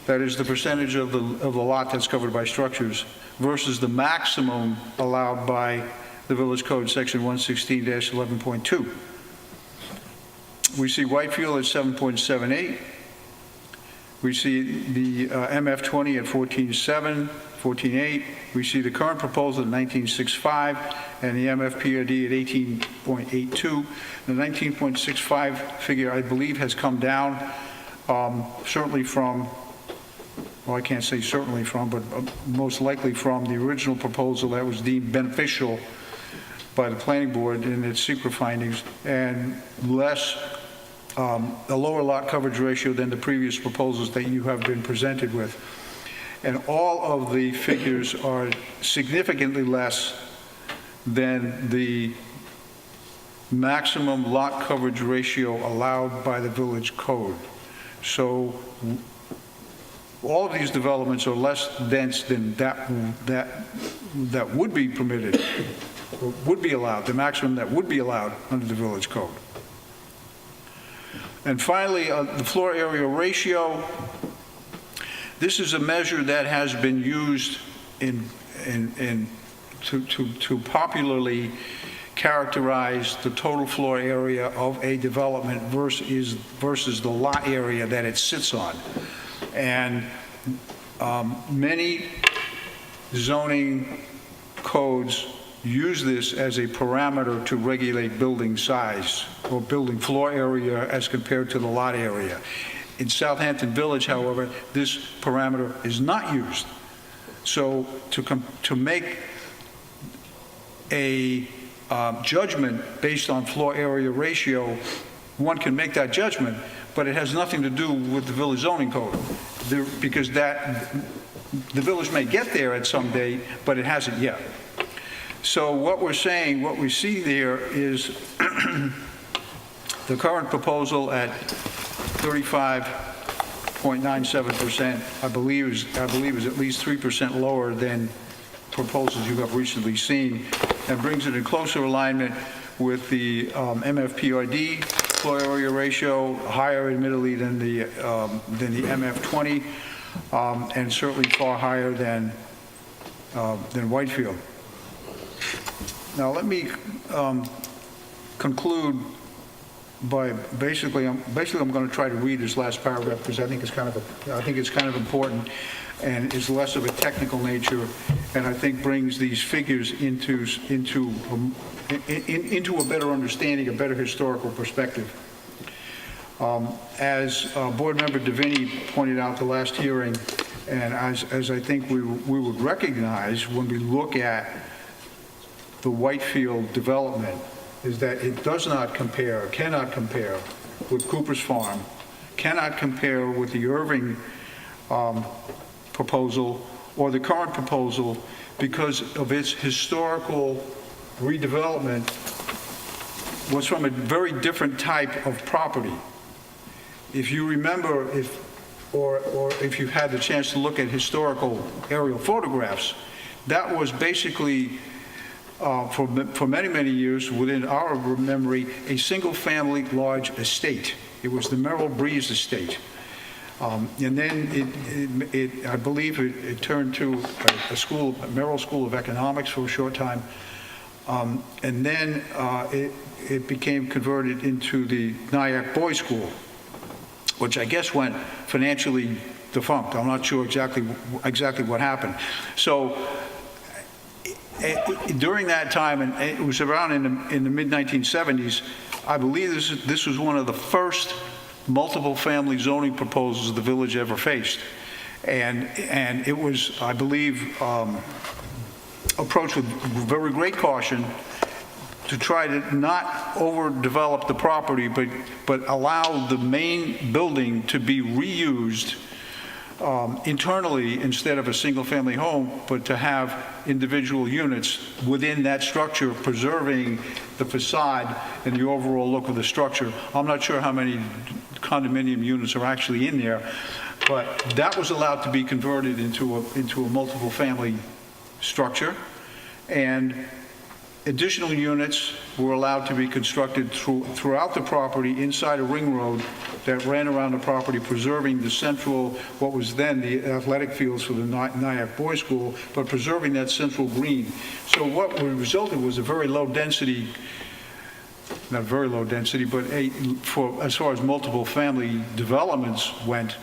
That is the percentage of the lot that's covered by structures versus the maximum allowed by the Village Code, Section 116-11.2. We see Whitefield at 7.78. We see the MF20 at 14.7, 14.8. We see the current proposal at 19.65, and the MFPRD at 18.82. The 19.65 figure, I believe, has come down certainly from, well, I can't say certainly from, but most likely from the original proposal that was deemed beneficial by the planning board in its secret findings, and less, a lower lot coverage ratio than the previous proposals that you have been presented with. And all of the figures are significantly less than the maximum lot coverage ratio allowed by the village code. So all of these developments are less dense than that would be permitted, or would be allowed, the maximum that would be allowed under the village code. And finally, the floor area ratio. This is a measure that has been used to popularly characterize the total floor area of a development versus the lot area that it sits on. And many zoning codes use this as a parameter to regulate building size or building floor area as compared to the lot area. In Southampton Village, however, this parameter is not used. So to make a judgment based on floor area ratio, one can make that judgment, but it has nothing to do with the village zoning code, because the village may get there at some day, but it hasn't yet. So what we're saying, what we see there is the current proposal at 35.97%, I believe is at least 3% lower than proposals you have recently seen, and brings it in closer alignment with the MFPRD floor area ratio, higher admittedly than the MF20, and certainly far higher than Whitefield. Now let me conclude by basically I'm going to try to read this last paragraph because I think it's kind of important, and is less of a technical nature, and I think brings these figures into a better understanding, a better historical perspective. As Board Member Devaney pointed out the last hearing, and as I think we would recognize when we look at the Whitefield development, is that it cannot compare with Cooper's Farm, cannot compare with the Irving proposal or the current proposal because of its historical redevelopment was from a very different type of property. If you remember, if you've had the chance to look at historical aerial photographs, that was basically for many, many years, within our memory, a single-family large estate. It was the Merrill Breeze estate. And then I believe it turned to a school, Merrill School of Economics for a short time. And then it became converted into the Nyack Boys School, which I guess went financially defunct. I'm not sure exactly what happened. So during that time, and it was around in the mid-1970s, I believe this was one of the first multiple family zoning proposals the village ever faced. And it was, I believe, approached with very great caution to try to not overdevelop the property, but allow the main building to be reused internally instead of a single-family home, but to have individual units within that structure, preserving the facade and the overall look of the structure. I'm not sure how many condominium units are actually in there, but that was allowed to be converted into a multiple-family structure, and additional units were allowed to be constructed throughout the property inside a ring road that ran around the property, preserving the central, what was then the athletic fields for the Nyack Boys School, but preserving that central green. So what resulted was a very low density, not very low density, but as far as multiple family developments went,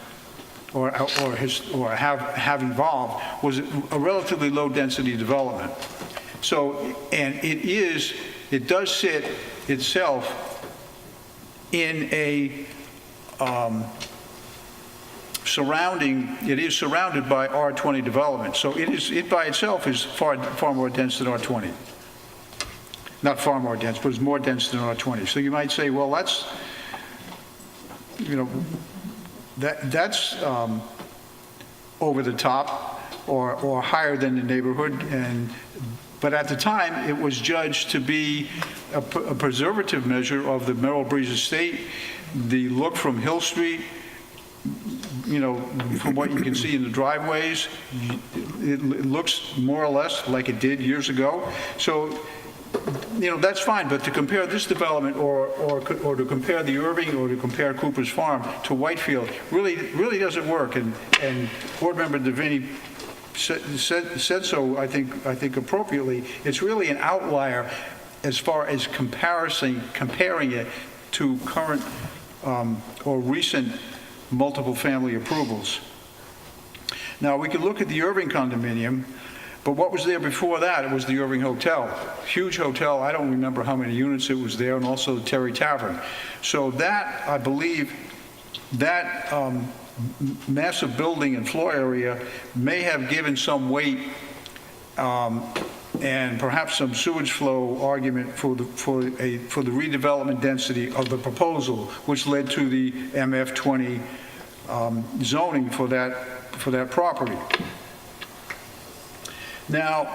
or have evolved, was a relatively low density development. So, and it does sit itself in a it is surrounded by R20 development. So it by itself is far more dense than R20. Not far more dense, but it's more dense than R20. So you might say, well, that's, that's over the top or higher than the neighborhood, but at the time, it was judged to be a preservative measure of the Merrill Breeze estate. The look from Hill Street, from what you can see in the driveways, it looks more or less like it did years ago. So, that's fine, but to compare this development or to compare the Irving or to compare Cooper's Farm to Whitefield really doesn't work. And Board Member Devaney said so, I think appropriately. It's really an outlier as far as comparing it to current or recent multiple family approvals. Now, we could look at the Irving condominium, but what was there before that? It was the Irving Hotel, huge hotel. I don't remember how many units it was there, and also the Terry Tavern. So that, I believe, that massive building and floor area may have given some weight and perhaps some sewage flow argument for the redevelopment density of the proposal, which led to the MF20 zoning for that property. Now,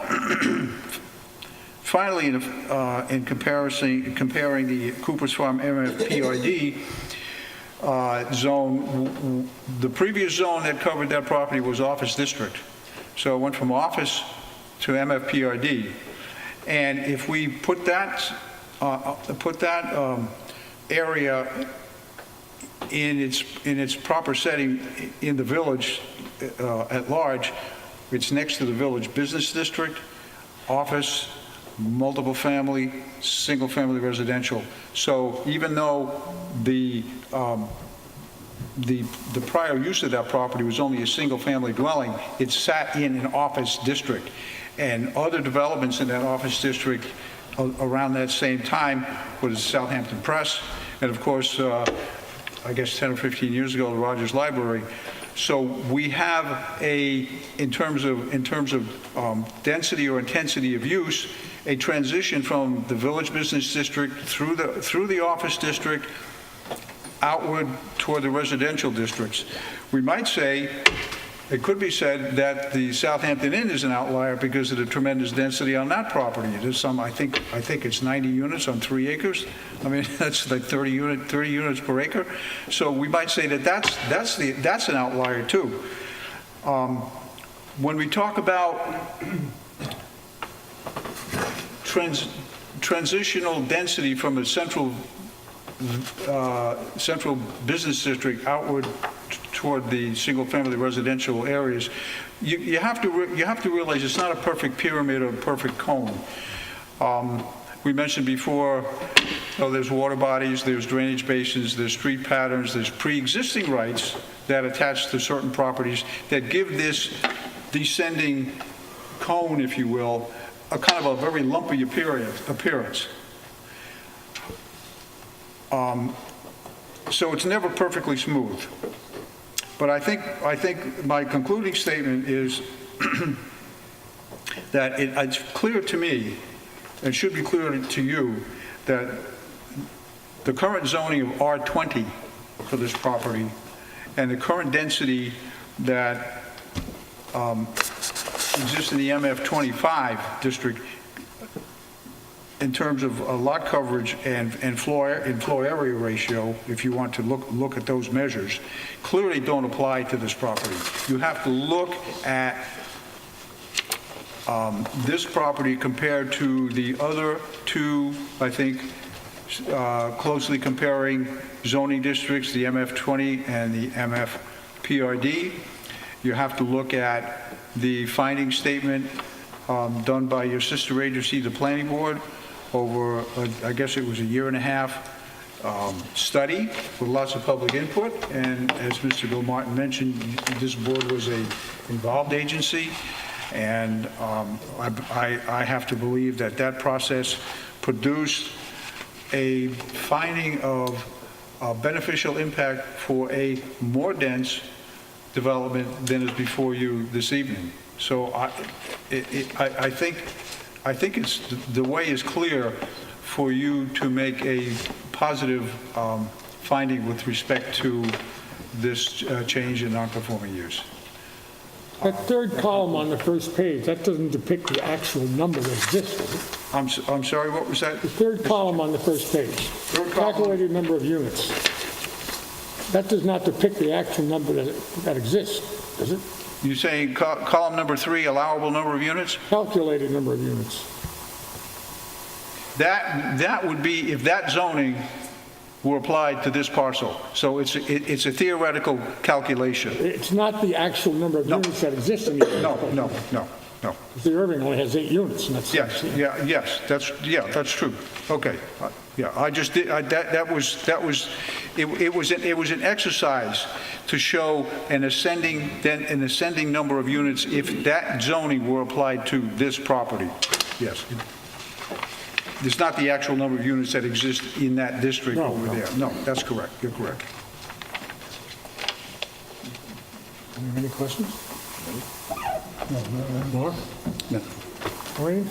finally, in comparing the Cooper's Farm MFPRD zone, the previous zone that covered that property was office district. So it went from office to MFPRD. And if we put that area in its proper setting in the village at large, it's next to the village business district, office, multiple family, single family residential. So even though the prior use of that property was only a single family dwelling, it sat in an office district. And other developments in that office district around that same time was Southampton Press, and of course, I guess 10 or 15 years ago, the Rogers Library. So we have in terms of density or intensity of use, a transition from the village business district through the office district outward toward the residential districts. We might say, it could be said that the Southampton Inn is an outlier because of the tremendous density on that property. It is I think it's 90 units on 3 acres. I mean, that's like 30 units per acre. So we might say that that's an outlier too. When we talk about transitional density from the central business district outward toward the single-family residential areas, you have to realize it's not a perfect pyramid or a perfect cone. We mentioned before, there's water bodies, there's drainage basins, there's street patterns, there's pre-existing rights that attach to certain properties that give this descending cone, if you will, a kind of a very lumpy appearance. So it's never perfectly smooth. But I think my concluding statement is that it's clear to me, and should be clear to you, that the current zoning of R20 for this property and the current density that exists in the MF25 district in terms of lot coverage and floor area ratio, if you want to look at those measures, clearly don't apply to this property. You have to look at this property compared to the other two, I think, closely comparing zoning districts, the MF20 and the MFPRD. You have to look at the finding statement done by your sister agency, the Planning Board, over, I guess it was a 1.5 year study with lots of public input. And as Mr. Bill Martin mentioned, this board was a involved agency. And I have to believe that process produced a finding of beneficial impact for a more dense development than is before you this evening. So I think it's the way is clear for you to make a positive finding with respect to this change in non-conforming use. That third column on the first page, that doesn't depict the actual number that exists. I'm sorry, what was that? The third column on the first page, calculated number of units. That does not depict the actual number that exists, does it? You're saying column number 3, allowable number of units? Calculated number of units. That would be if that zoning were applied to this parcel. So it's a theoretical calculation. It's not the actual number of units that exist in the area. No. The Irving only has 8 units, and that's... Yes, that's true. Okay. I just did, it was an exercise to show an ascending number of units if that zoning were applied to this property. Yes. It's not the actual number of units that exist in that district over there. No, that's correct. You're correct. Any questions? No. Mark? No. Wayne?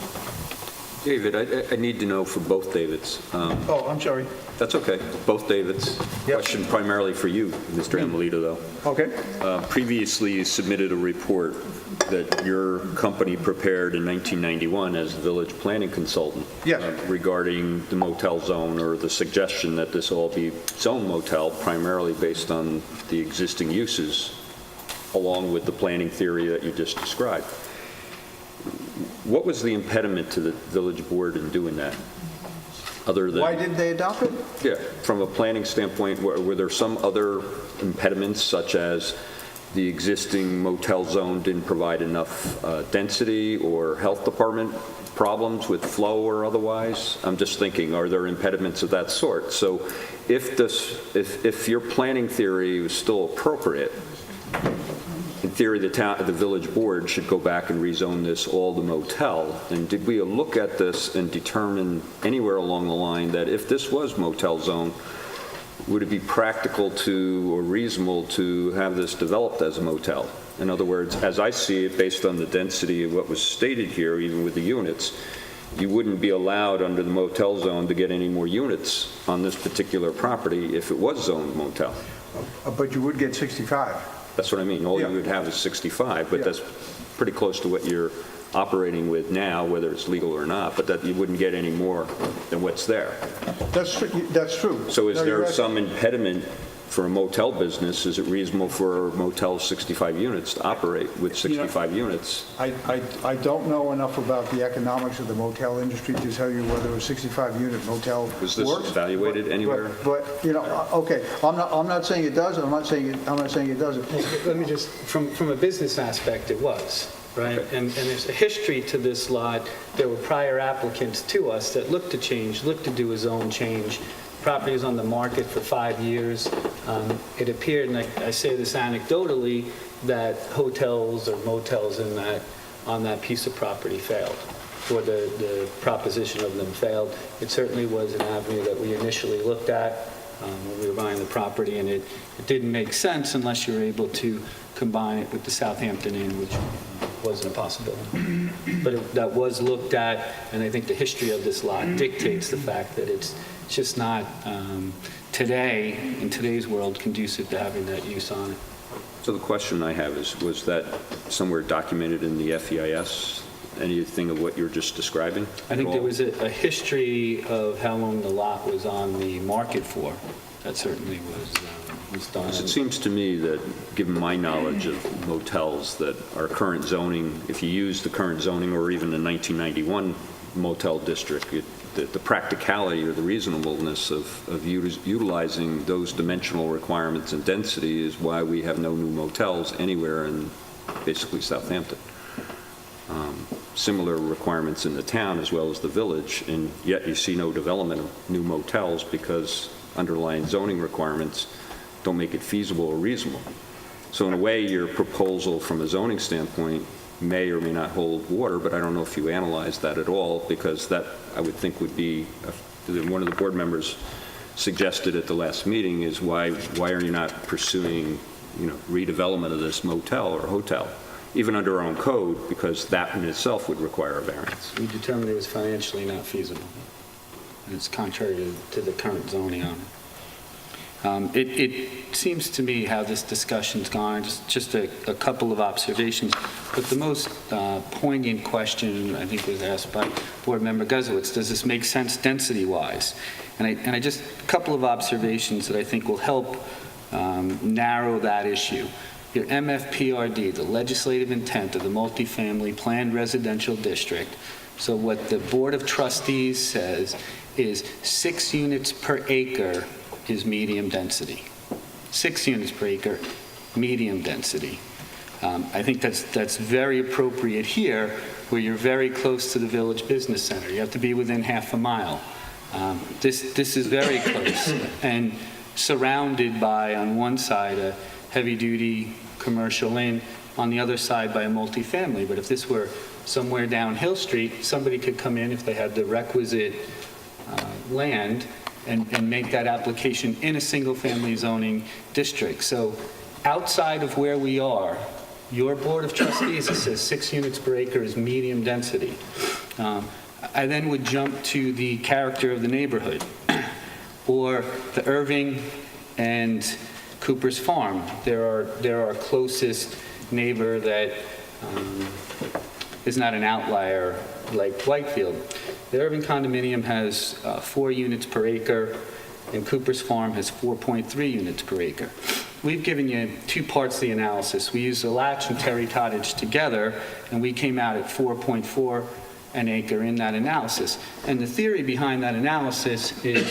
David, I need to know for both Davids. Oh, I'm sorry. That's okay, both Davids. Yep. Question primarily for you, Mr. Amelito, though. Okay. Previously, you submitted a report that your company prepared in 1991 as the village planning consultant. Yes. Regarding the motel zone, or the suggestion that this all be zone motel, primarily based on the existing uses, along with the planning theory that you just described. What was the impediment to the village board in doing that? Other than... Why didn't they adopt it? Yeah, from a planning standpoint, were there some other impediments, such as the existing motel zone didn't provide enough density, or health department problems with flow or otherwise? I'm just thinking, are there impediments of that sort? So if your planning theory was still appropriate, in theory, the village board should go back and rezone this all the motel. And did we look at this and determine anywhere along the line that if this was motel zone, would it be practical to, or reasonable to have this developed as a motel? In other words, as I see it, based on the density of what was stated here, even with the units, you wouldn't be allowed under the motel zone to get any more units on this particular property if it was zoned motel. But you would get 65. That's what I mean. All Yeah. you would have is 65, but Yeah. that's pretty close to what you're operating with now, whether it's legal or not, but that you wouldn't get any more than what's there. That's true. So is No, you're there right. some impediment for a motel business? Is it reasonable for a motel 65 units to operate with 65 units? I don't know enough about the economics of the motel industry to tell you whether a 65-unit motel works. Was this evaluated anywhere? But okay, I'm not saying it does, I'm not saying it doesn't. Let me just, from a business aspect, it was, right? And there's a history to this lot. There were prior applicants to us that looked to change, looked to do a zone change. Property was on the market for 5 years. It appeared, and I say this anecdotally, that hotels or motels on that piece of property failed, or the proposition of them failed. It certainly was an avenue that we initially looked at when we were buying the property, and it didn't make sense unless you were able to combine it with the Southampton Inn, which wasn't a possibility. But that was looked at, and I think the history of this lot dictates the fact that it's just not today, in today's world, conducive to having that use on it. So the question I have is, was that somewhere documented in the FEIS, anything of what you're just describing? I think there was a history of how long the lot was on the market for. That certainly was done. Because it seems to me that, given my knowledge of motels, that our current zoning, if you use the current zoning or even the 1991 motel district, the practicality or the reasonableness of utilizing those dimensional requirements and density is why we have no new motels anywhere in basically Southampton. Similar requirements in the town as well as the village, and yet you see no development of new motels because underlying zoning requirements don't make it feasible or reasonable. So in a way, your proposal from a zoning standpoint may or may not hold water, but I don't know if you analyzed that at all, because that, I would think, would be, one of the board members suggested at the last meeting, is why are you not pursuing, redevelopment of this motel or hotel, even under our own code, because that in itself would require a variance. We determined it was financially not feasible, and it's contrary to the current zoning on it. It seems to me how this discussion's gone, just a couple of observations, but the most poignant question, I think, was asked by Board Member Guzowitz: does this make sense density-wise? And I just, a couple of observations that I think will help narrow that issue. Your MFPRD, the legislative intent of the multifamily planned residential district, so what the Board of Trustees says is 6 units per acre is medium density. 6 units per acre, medium density. I think that's very appropriate here, where you're very close to the village business center. You have to be within half a mile. This is very close, and surrounded by, on one side, a heavy-duty commercial inn, on the other side by a multifamily. But if this were somewhere down Hill Street, somebody could come in if they had the requisite land and make that application in a single-family zoning district. So outside of where we are, your Board of Trustees, it says 6 units per acre is medium density. I then would jump to the character of the neighborhood, or the Irving and Cooper's Farm. They're our closest neighbor that is not an outlier like Whitefield. The Irving condominium has 4 units per acre, and Cooper's Farm has 4.3 units per acre. We've given you 2 parts of the analysis. We used the Latch and Terry Cottage together, and we came out at 4.4 an acre in that analysis. And the theory behind that analysis is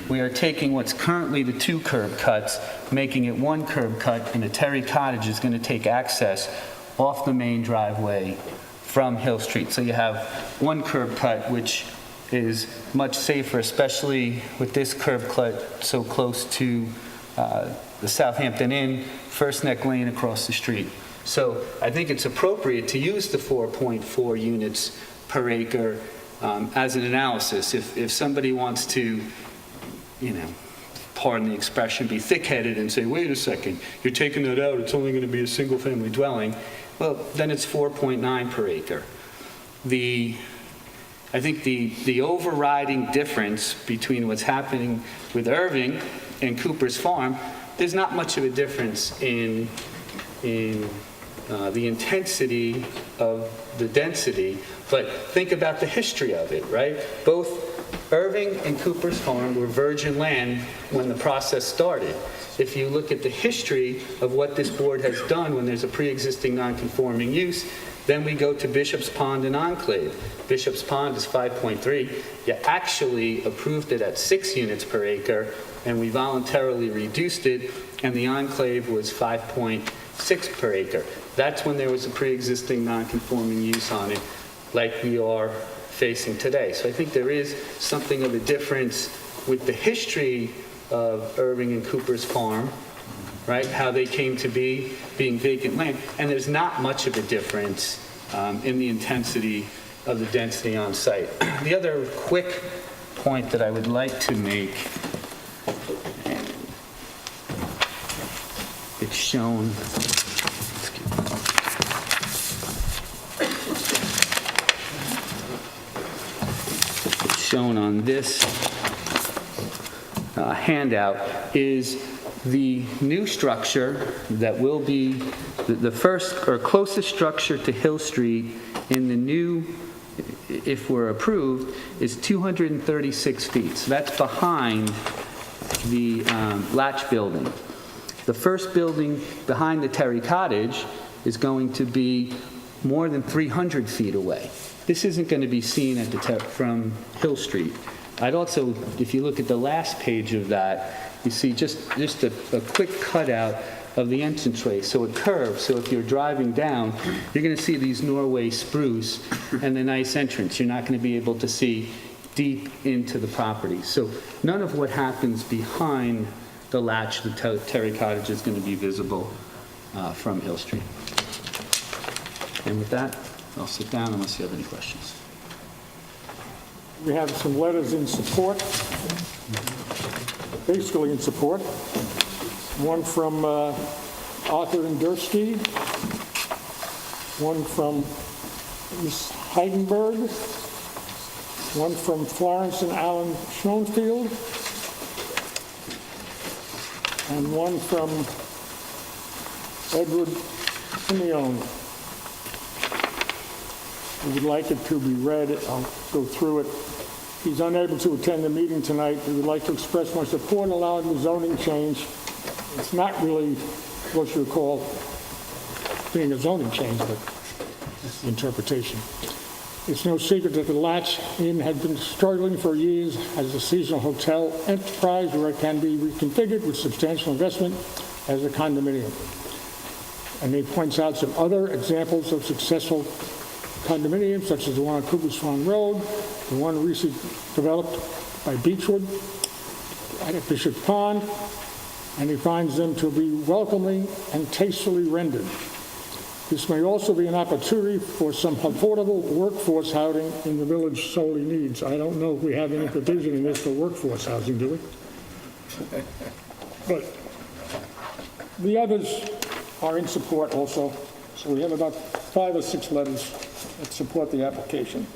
we are taking what's currently the 2 curb cuts, making it 1 curb cut, and the Terry Cottage is going to take access off the main driveway from Hill Street. So you have 1 curb cut, which is much safer, especially with this curb cut so close to the Southampton Inn, First Neck Lane across the street. So I think it's appropriate to use the 4.4 units per acre as an analysis. If somebody wants to, pardon the expression, be thick-headed and say, wait a second, you're taking that out, it's only going to be a single-family dwelling, well, then it's 4.9 per acre. I think the overriding difference between what's happening with Irving and Cooper's Farm, there's not much of a difference in the intensity of the density, but think about the history of it, right? Both Irving and Cooper's Farm were virgin land when the process started. If you look at the history of what this board has done when there's a pre-existing non-conforming use, then we go to Bishop's Pond and Enclave. Bishop's Pond is 5.3. You actually approved it at 6 units per acre, and we voluntarily reduced it, and the Enclave was 5.6 per acre. That's when there was a pre-existing non-conforming use on it, like we are facing today. So I think there is something of a difference with the history of Irving and Cooper's Farm, right? How they came to be, being vacant land. And there's not much of a difference in the intensity of the density on site. The other quick point that I would like to make, it's shown, on this handout, is the new structure that will be the first or closest structure to Hill Street in the new, if we're approved, is 236 feet. So that's behind the Latch building. The first building behind the Terry Cottage is going to be more than 300 feet away. This isn't going to be seen at from Hill Street. I'd also, if you look at the last page of that, you see just a quick cutout of the entranceway. So it curves, so if you're driving down, you're going to see these Norway spruce and the nice entrance. You're not going to be able to see deep into the property. So none of what happens behind the Latch, the Terry Cottage, is going to be visible from Hill Street. And with that, I'll sit down unless you have any questions. We have some letters in support, basically in support. One from Arthur Endersky, one from Ms. Heidenberg, one from Florence and Alan Schoenfield, and one from Edward Simeone. We would like it to be read. I'll go through it. He's unable to attend the meeting tonight. We would like to express my support in allowing the zoning change. It's not really what you would call being a zoning change, but that's the interpretation. It's no secret that the Latch Inn had been struggling for years as a seasonal hotel enterprise where it can be reconfigured with substantial investment as a condominium. And he points out some other examples of successful condominiums, such as the one on Cooper's Farm Road, the one recently developed by Beechwood at Bishop Pond, and he finds them to be welcoming and tastefully rendered. This may also be an opportunity for some affordable workforce housing in the village sorely needs. I don't know if we have any provision in this for workforce housing, do we? But the others are in support also. So we have about 5 or 6 letters that support the application.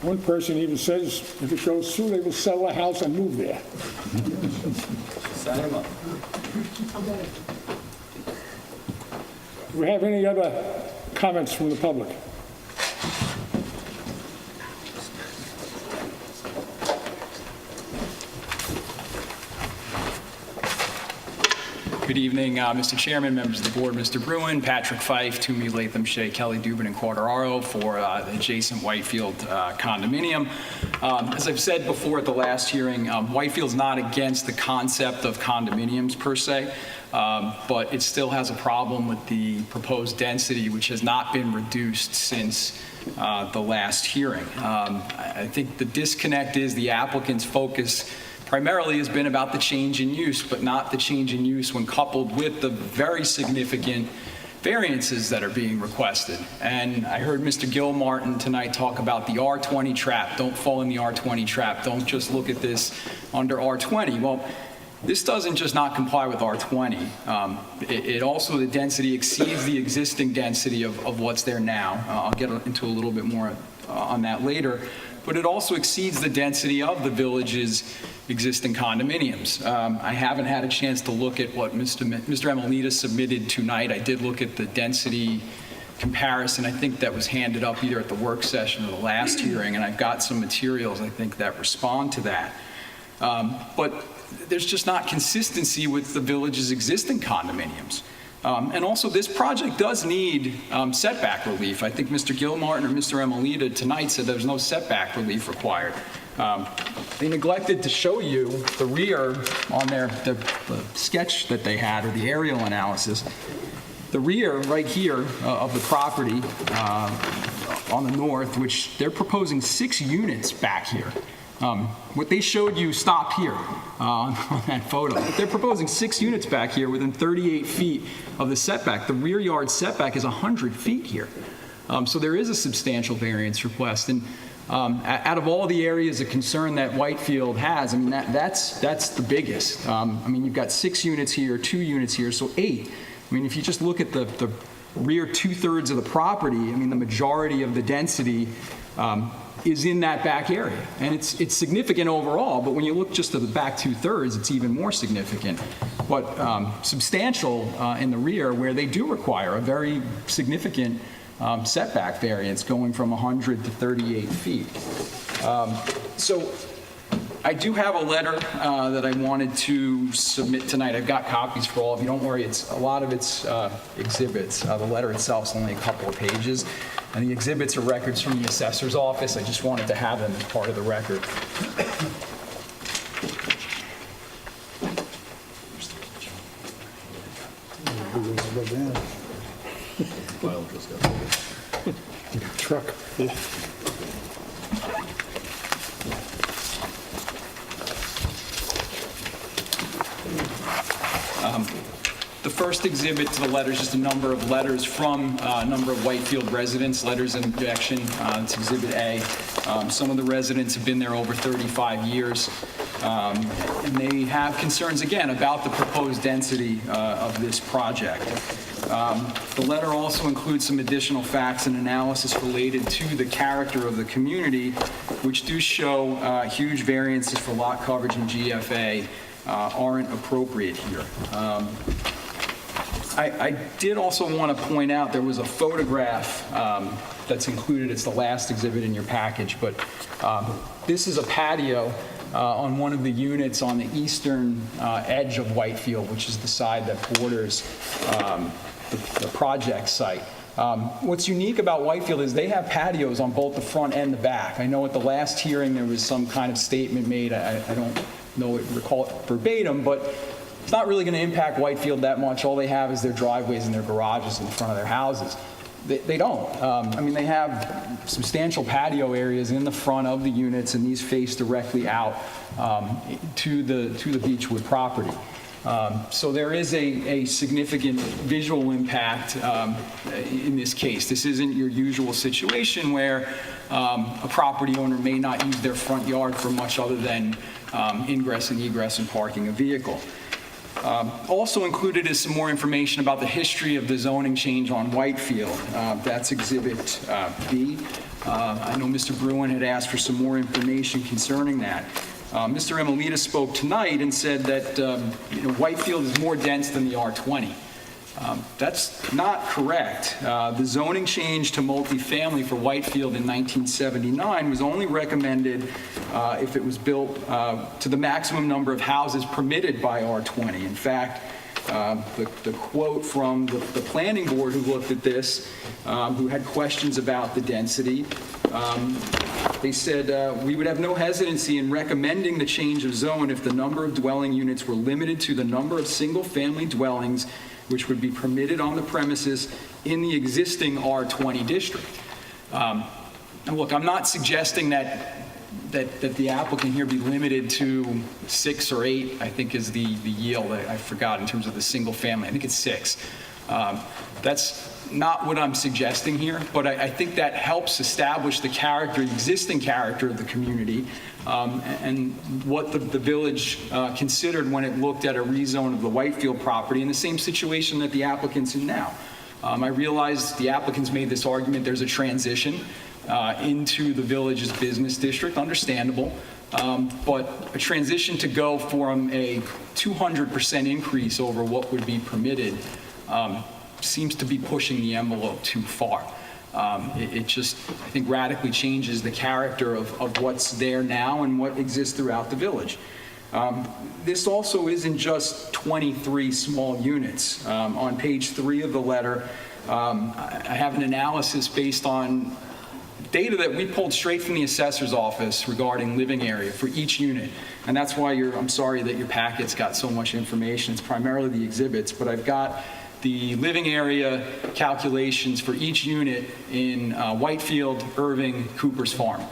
One person even says if it goes through, they will sell the house and move there. Sign him up. Do we have any other comments from the public? Good evening, Mr. Chairman, members of the board, Mr. Bruin, Patrick Fife, Toomey, Latham, Shea, Kelly, Dubin, and Quateraro for the adjacent Whitefield condominium. As I've said before at the last hearing, Whitefield's not against the concept of condominiums per se, but it still has a problem with the proposed density, which has not been reduced since the last hearing. I think the disconnect is the applicant's focus primarily has been about the change in use, but not the change in use when coupled with the very significant variances that are being requested. And I heard Mr. Gilmartin tonight talk about the R20 trap. Don't fall in the R20 trap. Don't just look at this under R20. Well, this doesn't just not comply with R20. It also, the density exceeds the existing density of what's there now. I'll get into a little bit more on that later. But it also exceeds the density of the village's existing condominiums. I haven't had a chance to look at what Mr. Emelita submitted tonight. I did look at the density comparison. I think that was handed up either at the work session or the last hearing, and I've got some materials, I think, that respond to that. But there's just not consistency with the village's existing condominiums. And also, this project does need setback relief. I think Mr. Gilmartin or Mr. Emelita tonight said there's no setback relief required. They neglected to show you the rear on the sketch that they had, or the aerial analysis. The rear right here of the property on the north, which they're proposing 6 units back here. What they showed you stopped here on that photo. But they're proposing 6 units back here within 38 feet of the setback. The rear yard setback is 100 feet here. So there is a substantial variance request. And out of all the areas of concern that Whitefield has, I mean, that's the biggest. I mean, you've got 6 units here, 2 units here, so 8. I mean, if you just look at the rear 2/3 of the property, I mean, the majority of the density is in that back area. And it's significant overall, but when you look just at the back 2/3, it's even more significant. But substantial in the rear, where they do require a very significant setback variance going from 100 to 38 feet. So I do have a letter that I wanted to submit tonight. I've got copies for all of you. Don't worry, a lot of it's exhibits. The letter itself is only a couple of pages. And the exhibits are records from the assessor's office. I just wanted to have them as part of the record. Truck. The first exhibit to the letter is just a number of letters from a number of Whitefield residents, letters of objection. It's Exhibit A. Some of the residents have been there over 35 years, and they have concerns, again, about the proposed density of this project. The letter also includes some additional facts and analysis related to the character of the community, which do show huge variances for lot coverage and GFA aren't appropriate here. I did also want to point out there was a photograph that's included. It's the last exhibit in your package, but this is a patio on one of the units on the eastern edge of Whitefield, which is the side that borders the project site. What's unique about Whitefield is they have patios on both the front and the back. I know at the last hearing there was some kind of statement made. I don't recall it verbatim, but it's not really going to impact Whitefield that much. All they have is their driveways and their garages in front of their houses. They don't. I mean, they have substantial patio areas in the front of the units, and these face directly out to the Beechwood property. So there is a significant visual impact in this case. This isn't your usual situation where a property owner may not use their front yard for much other than ingress and egress and parking a vehicle. Also included is some more information about the history of the zoning change on Whitefield. That's Exhibit B. I know Mr. Bruin had asked for some more information concerning that. Mr. Emilita spoke tonight and said that Whitefield is more dense than the R20. That's not correct. The zoning change to multifamily for Whitefield in 1979 was only recommended if it was built to the maximum number of houses permitted by R20. In fact, the quote from the planning board who looked at this, who had questions about the density, they said, we would have no hesitancy in recommending the change of zone if the number of dwelling units were limited to the number of single-family dwellings which would be permitted on the premises in the existing R20 district. And look, I'm not suggesting that the applicant here be limited to 6 or 8, I think is the yield. I forgot in terms of the single family. I think it's 6. That's not what I'm suggesting here, but I think that helps establish the character, existing character of the community, and what the village considered when it looked at a rezone of the Whitefield property in the same situation that the applicant's in now. I realize the applicants made this argument, there's a transition into the village's business district, understandable, but a transition to go from a 200% increase over what would be permitted seems to be pushing the envelope too far. It just, I think, radically changes the character of what's there now and what exists throughout the village. This also isn't just 23 small units. On page 3 of the letter, I have an analysis based on data that we pulled straight from the assessor's office regarding living area for each unit. And that's why I'm sorry that your packet's got so much information. It's primarily the exhibits, but I've got the living area calculations for each unit in Whitefield, Irving, Cooper's Farm.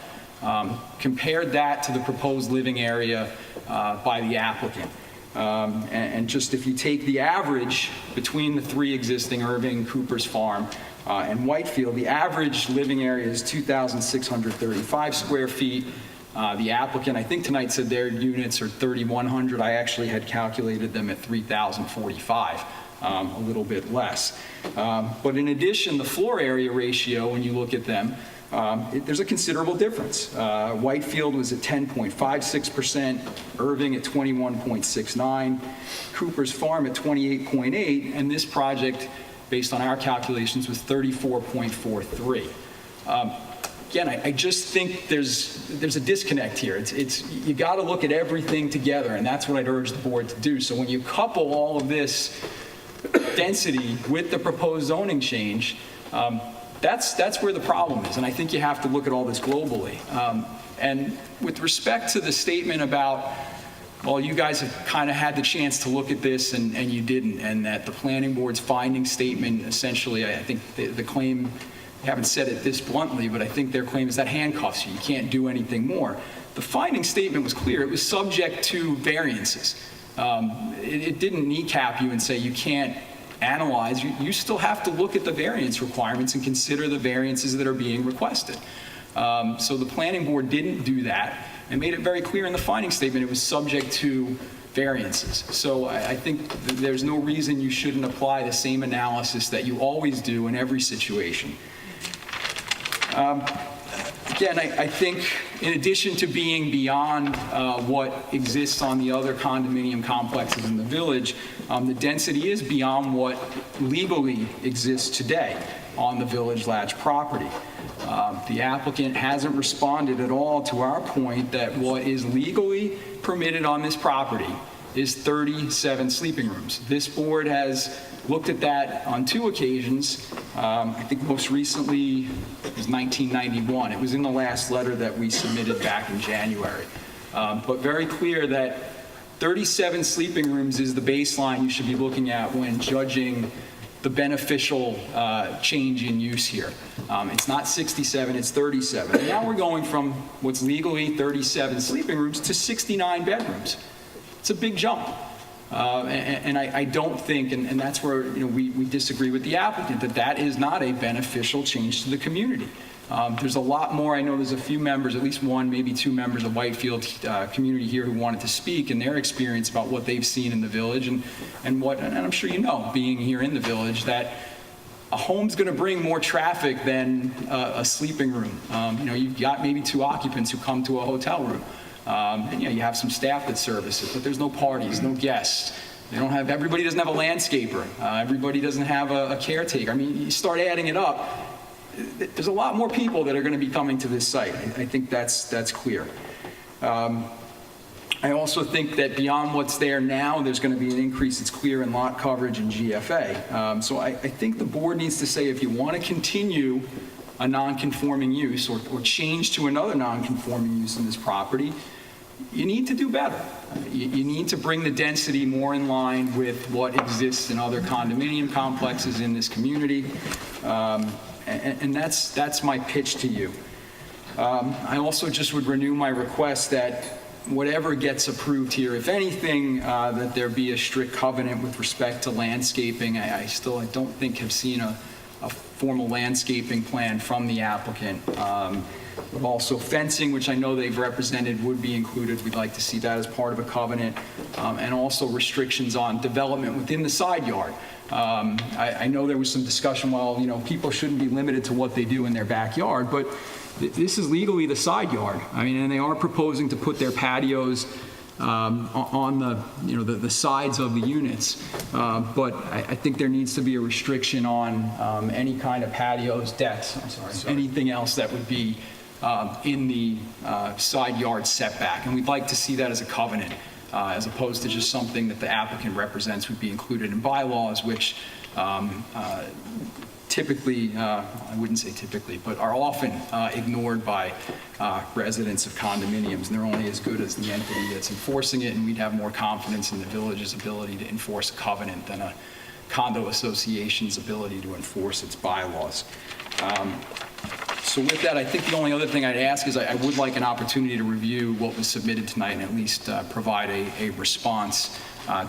Compared that to the proposed living area by the applicant. And just if you take the average between the 3 existing Irving, Cooper's Farm, and Whitefield, the average living area is 2,635 square feet. The applicant, I think tonight, said their units are 3,100. I actually had calculated them at 3,045. A little bit less. But in addition, the floor area ratio, when you look at them, there's a considerable difference. Whitefield was at 10.56%, Irving at 21.69%, Cooper's Farm at 28.8%, and this project, based on our calculations, was 34.43%. Again, I just think there's a disconnect here. You got to look at everything together, and that's what I'd urge the board to do. So when you couple all of this density with the proposed zoning change, that's where the problem is, and I think you have to look at all this globally. And with respect to the statement about, well, you guys have kind of had the chance to look at this and you didn't, and that the planning board's finding statement, essentially, I think the claim, they haven't said it this bluntly, but I think their claim is that handcuffs you. You can't do anything more. The finding statement was clear. It was subject to variances. It didn't kneecap you and say you can't analyze. You still have to look at the variance requirements and consider the variances that are being requested. So the planning board didn't do that and made it very clear in the finding statement it was subject to variances. So I think there's no reason you shouldn't apply the same analysis that you always do in every situation. Again, I think in addition to being beyond what exists on the other condominium complexes in the village, the density is beyond what legally exists today on the Village Latch property. The applicant hasn't responded at all to our point that what is legally permitted on this property is 37 sleeping rooms. This board has looked at that on 2 occasions. I think most recently it was 1991. It was in the last letter that we submitted back in January. But very clear that 37 sleeping rooms is the baseline you should be looking at when judging the beneficial change in use here. It's not 67, it's 37. And now we're going from what's legally 37 sleeping rooms to 69 bedrooms. It's a big jump. And I don't think, and that's where we disagree with the applicant, that is not a beneficial change to the community. There's a lot more. I know there's a few members, at least one, maybe two members of Whitefield community here who wanted to speak and their experience about what they've seen in the village and I'm sure you know, being here in the village, that a home's going to bring more traffic than a sleeping room. You've got maybe 2 occupants who come to a hotel room. And you have some staff that service it, but there's no parties, no guests. Everybody doesn't have a landscaper. Everybody doesn't have a caretaker. I mean, you start adding it up, there's a lot more people that are going to be coming to this site. I think that's clear. I also think that beyond what's there now, there's going to be an increase, it's clear, in lot coverage and GFA. So I think the board needs to say if you want to continue a non-conforming use or change to another non-conforming use in this property, you need to do better. You need to bring the density more in line with what exists in other condominium complexes in this community. And that's my pitch to you. I also just would renew my request that whatever gets approved here, if anything, that there be a strict covenant with respect to landscaping. I don't think have seen a formal landscaping plan from the applicant. But also fencing, which I know they've represented, would be included. We'd like to see that as part of a covenant. And also restrictions on development within the side yard. I know there was some discussion, people shouldn't be limited to what they do in their backyard, but this is legally the side yard. I mean, and they are proposing to put their patios on the sides of the units. But I think there needs to be a restriction on any kind of patios, decks, anything else that would be in the side yard setback. And we'd like to see that as a covenant, as opposed to just something that the applicant represents would be included in bylaws, which typically, I wouldn't say typically, but are often ignored by residents of condominiums, and they're only as good as the entity that's enforcing it, and we'd have more confidence in the village's ability to enforce a covenant than a condo association's ability to enforce its bylaws. So with that, I think the only other thing I'd ask is I would like an opportunity to review what was submitted tonight and at least provide a response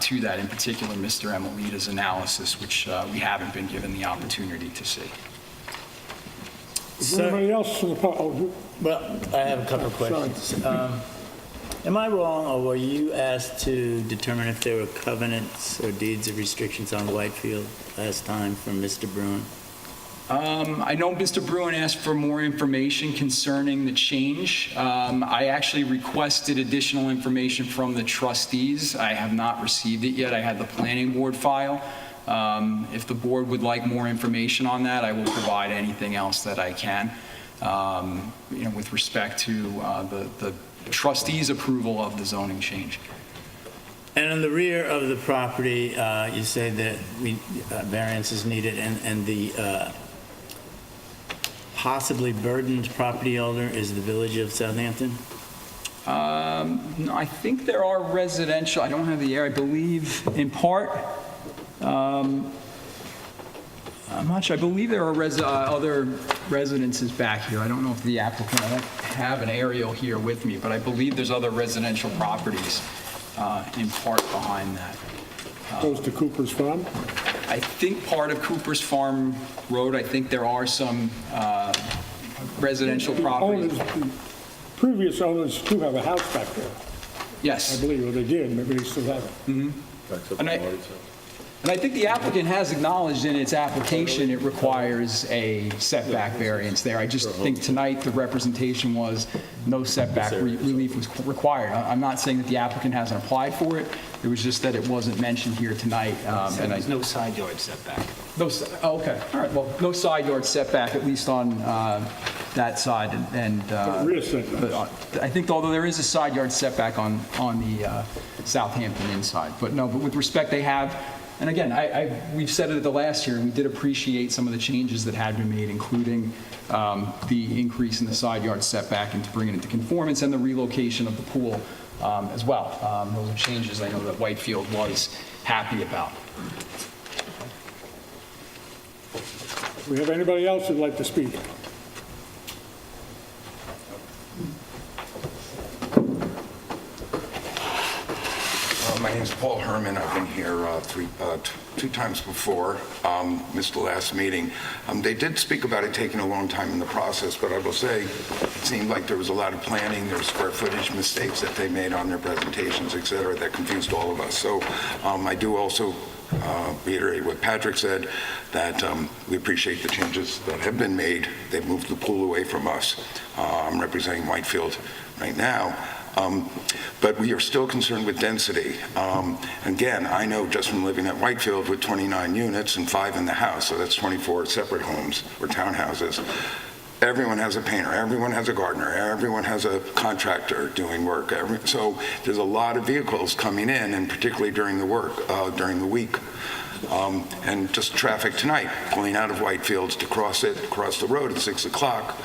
to that, in particular Mr. Emilita's analysis, which we haven't been given the opportunity to see. Is there anybody else in the Well, I have a couple of questions. Am I wrong, or were you asked to determine if there were covenants or deeds of restrictions on Whitefield last time from Mr. Bruin? I know Mr. Bruin asked for more information concerning the change. I actually requested additional information from the trustees. I have not received it yet. I had the planning board file. If the board would like more information on that, I will provide anything else that I can, with respect to the trustees' approval of the zoning change. And in the rear of the property, you say that variance is needed, and the possibly burdened property owner is the village of Southampton? No, I think there are residential, I don't have the area, I believe in part, I'm not sure, I believe there are other residences back here. I don't know if the applicant, I don't have an aerial here with me, but I believe there's other residential properties in part behind that. Goes to Cooper's Farm? I think part of Cooper's Farm Road, I think there are some residential properties. Previous owners do have a house back there, Yes. I believe, or they did, maybe they still have it. And I think the applicant has acknowledged in its application it requires a setback variance there. I just think tonight the representation was no setback relief was required. I'm not saying that the applicant hasn't applied for it. It was just that it wasn't mentioned here tonight. And there's no side yard setback. Okay, all right, well, no side yard setback, at least on that side. Rear setback. I think although there is a side yard setback on the Southampton inside. But with respect, they have. And again, we've said it at the last hearing, we did appreciate some of the changes that had been made, including the increase in the side yard setback and to bring it into conformance and the relocation of the pool as well. Those are changes I know that Whitefield was happy about. Do we have anybody else who'd like to speak? My name's Paul Herman. I've been here two times before, missed the last meeting. They did speak about it taking a long time in the process, but I will say it seemed like there was a lot of planning, there were square footage mistakes that they made on their presentations, et cetera, that confused all of us. So I do also reiterate what Patrick said, that we appreciate the changes that have been made. They've moved the pool away from us. I'm representing Whitefield right now. But we are still concerned with density. Again, I know just from living at Whitefield with 29 units and 5 in the house, so that's 24 separate homes or townhouses. Everyone has a painter, everyone has a gardener, everyone has a contractor doing work. So there's a lot of vehicles coming in, and particularly during the week. And just traffic tonight, pulling out of Whitefield to cross the road at 6 o'clock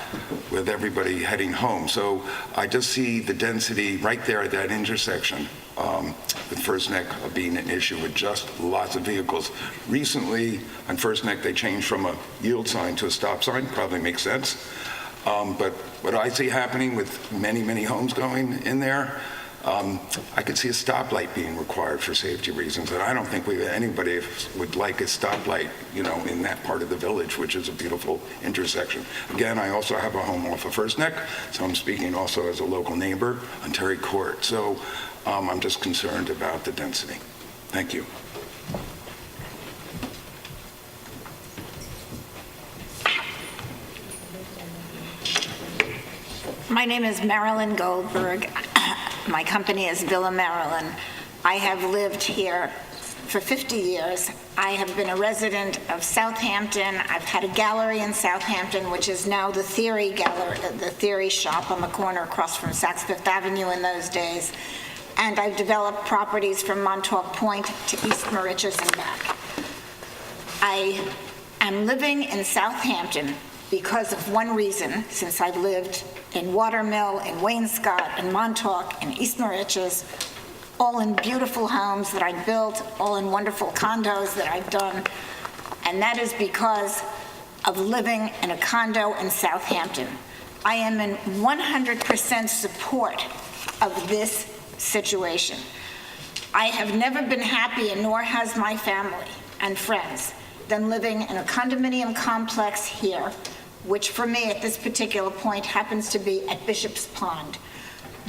with everybody heading home. So I just see the density right there at that intersection with First Neck being an issue with just lots of vehicles. Recently, on First Neck, they changed from a yield sign to a stop sign, probably makes sense. But what I see happening with many, many homes going in there, I could see a stoplight being required for safety reasons, and I don't think anybody would like a stoplight, in that part of the village, which is a beautiful intersection. Again, I also have a home off of First Neck, so I'm speaking also as a local neighbor on Terry Court. So I'm just concerned about the density. Thank you. My name is Marilyn Goldberg. My company is Villa Marilyn. I have lived here for 50 years. I have been a resident of Southampton. I've had a gallery in Southampton, which is now the Theory Gallery, the Theory shop on the corner across from Saks Fifth Avenue in those days. And I've developed properties from Montauk Point to East Mauritius and back. I am living in Southampton because of one reason, since I've lived in Watermill, in Wainscott, in Montauk, in East Mauritius, all in beautiful homes that I've built, all in wonderful condos that I've done, and that is because of living in a condo in Southampton. I am in 100% support of this situation. I have never been happier, nor has my family and friends, than living in a condominium complex here, which for me at this particular point happens to be at Bishop's Pond.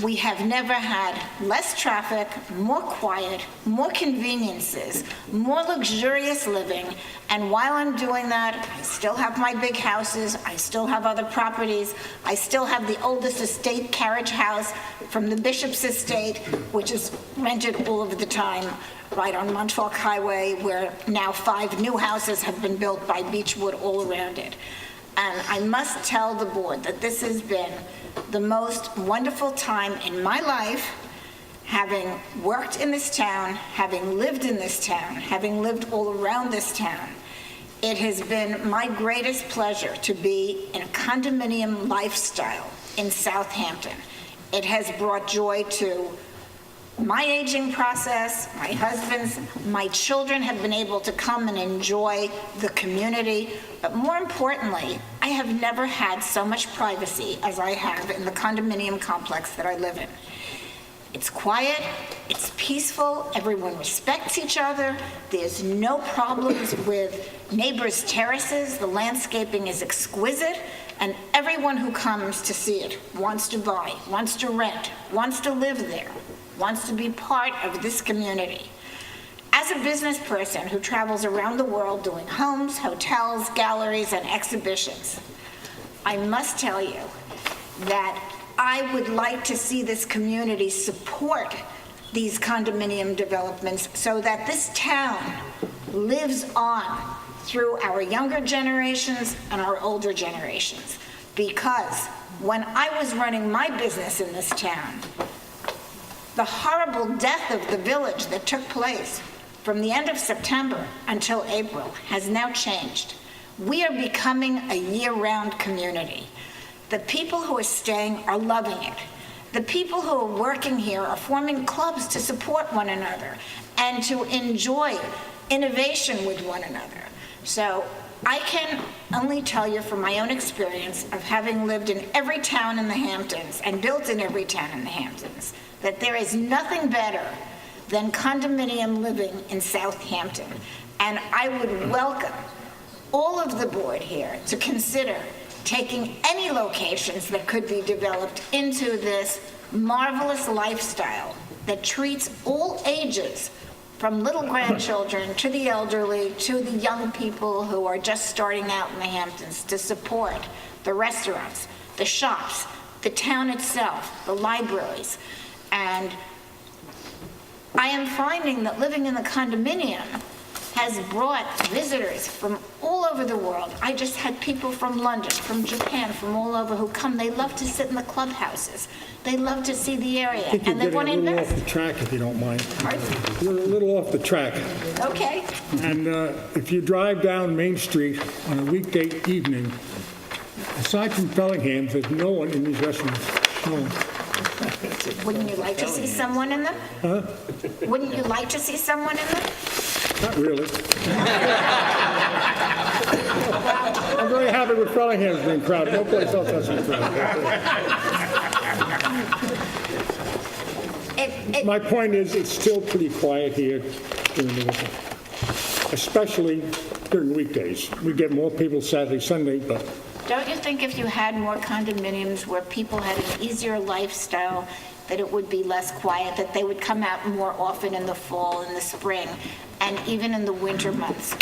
We have never had less traffic, more quiet, more conveniences, more luxurious living, and while I'm doing that, I still have my big houses, I still have other properties, I still have the oldest estate carriage house from the Bishop's estate, which is rented all of the time, right on Montauk Highway, where now 5 new houses have been built by Beechwood all around it. And I must tell the board that this has been the most wonderful time in my life, having worked in this town, having lived in this town, having lived all around this town. It has been my greatest pleasure to be in a condominium lifestyle in Southampton. It has brought joy to my aging process, my husband's, my children have been able to come and enjoy the community, but more importantly, I have never had so much privacy as I have in the condominium complex that I live in. It's quiet, it's peaceful, everyone respects each other, there's no problems with neighbors' terraces, the landscaping is exquisite, and everyone who comes to see it wants to buy, wants to rent, wants to live there, wants to be part of this community. As a business person who travels around the world doing homes, hotels, galleries, and exhibitions, I must tell you that I would like to see this community support these condominium developments so that this town lives on through our younger generations and our older generations. Because when I was running my business in this town, the horrible death of the village that took place from the end of September until April has now changed. We are becoming a year-round community. The people who are staying are loving it. The people who are working here are forming clubs to support one another and to enjoy innovation with one another. So I can only tell you from my own experience of having lived in every town in the Hamptons and built in every town in the Hamptons, that there is nothing better than condominium living in Southampton. And I would welcome all of the board here to consider taking any locations that could be developed into this marvelous lifestyle that treats all ages, from little grandchildren to the elderly to the young people who are just starting out in the Hamptons, to support the restaurants, the shops, the town itself, the libraries. And I am finding that living in the condominium has brought visitors from all over the world. I just had people from London, from Japan, from all over who come. They love to sit in the clubhouses. They love to see the area, I think you're and they getting want a to little off invest. the track, if you don't mind. Pardon? You're a little off the track. Okay. And if you drive down Main Street on a weekday evening, aside from Bellingham's, there's no one in these restaurants. No one. Wouldn't you like to see someone in them? Huh? Wouldn't you like to see someone in them? Not really. I'm very happy with Bellingham's being crowded. No place else has been crowded. My point is, it's still pretty quiet here during the weekend, especially during weekdays. We get more people Saturday, Sunday, but Don't you think if you had more condominiums where people had an easier lifestyle, that it would be less quiet, that they would come out more often in the fall and the spring, and even in the winter months?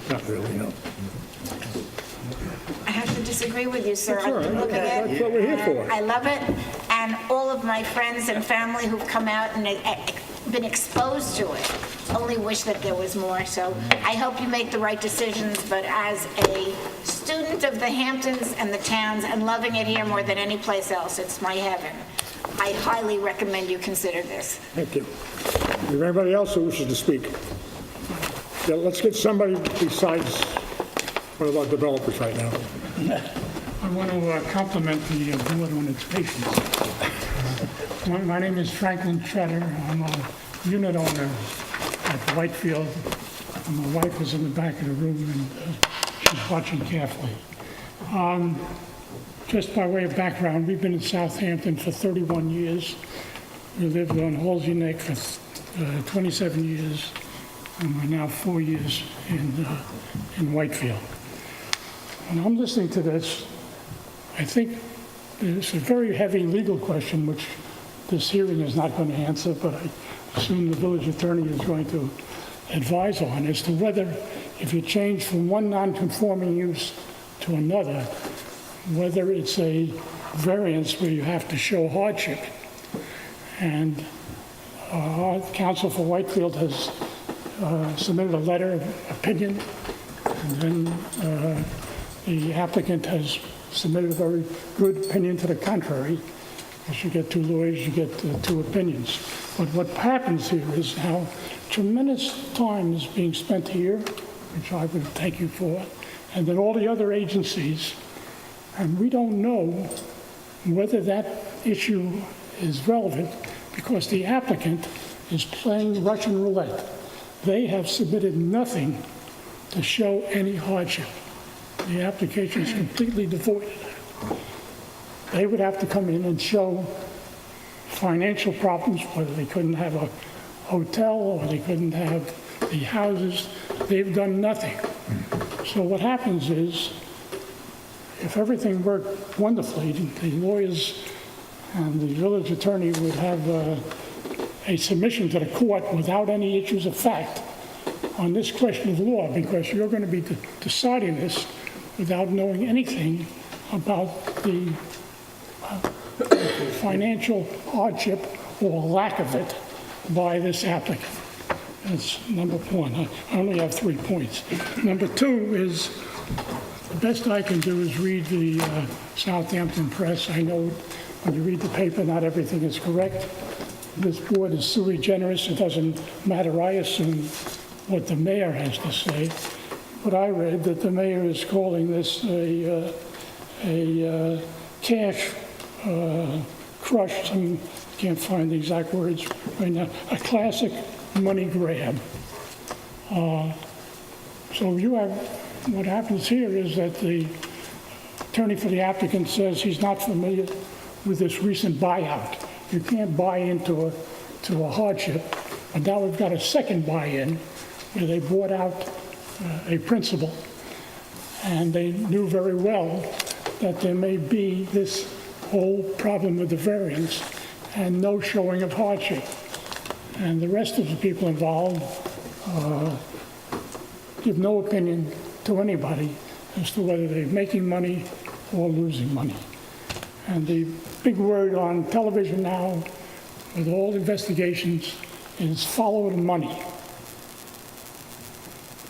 not really, no. I have to disagree with you, sir. That's all I've been right. looking at That's what we're here for. I love it, and all of my friends and family who've come out and been exposed to it only wish that there was more. So I hope you make the right decisions, but as a student of the Hamptons and the towns and loving it here more than any place else, it's my heaven. I highly recommend you consider this. Thank you. Is there anybody else who wishes to speak? Yeah, let's get somebody besides one of our developers right now. I want to compliment the board on its patience. My name is Franklin Treader. I'm a unit owner at Whitefield. And my wife is in the back of the room, and she's watching carefully. Just by way of background, we've been in Southampton for 31 years. We lived on Halsey Neck for 27 years, and we're now 4 years in Whitefield. When I'm listening to this, I think there's a very heavy legal question, which this hearing is not going to answer, but I assume the village attorney is going to advise on, as to whether, if you change from one non-conforming use to another, whether it's a variance where you have to show hardship. And our counsel for Whitefield has submitted a letter of opinion, and then the applicant has submitted a very good opinion to the contrary. If you get two lawyers, you get two opinions. But what happens here is how tremendous time is being spent here, which I would thank you for, and then all the other agencies, and we don't know whether that issue is relevant because the applicant is playing Russian roulette. They have submitted nothing to show any hardship. The application is completely devoid of that. They would have to come in and show financial problems, whether they couldn't have a hotel or they couldn't have the houses. They've done nothing. So what happens is, if everything worked wonderfully, the lawyers and the village attorney would have a submission to the court without any issues of fact on this question of law, because you're going to be deciding this without knowing anything about the financial hardship or lack of it by this applicant. That's number one. I only have 3 points. Number two is, the best I can do is read the Southampton Press. I know when you read the paper, not everything is correct. This board is sui generis. It doesn't matter, I assume, what the mayor has to say. But I read that the mayor is calling this a cash crush. I can't find the exact words right now. A classic money grab. So you have, what happens here is that the attorney for the applicant says he's not familiar with this recent buyout. You can't buy into to a hardship, but now we've got a second buy-in where they bought out a principal, and they knew very well that there may be this whole problem with the variance and no showing of hardship. And the rest of the people involved give no opinion to anybody as to whether they're making money or losing money. And the big word on television now, with all investigations, is follow the money.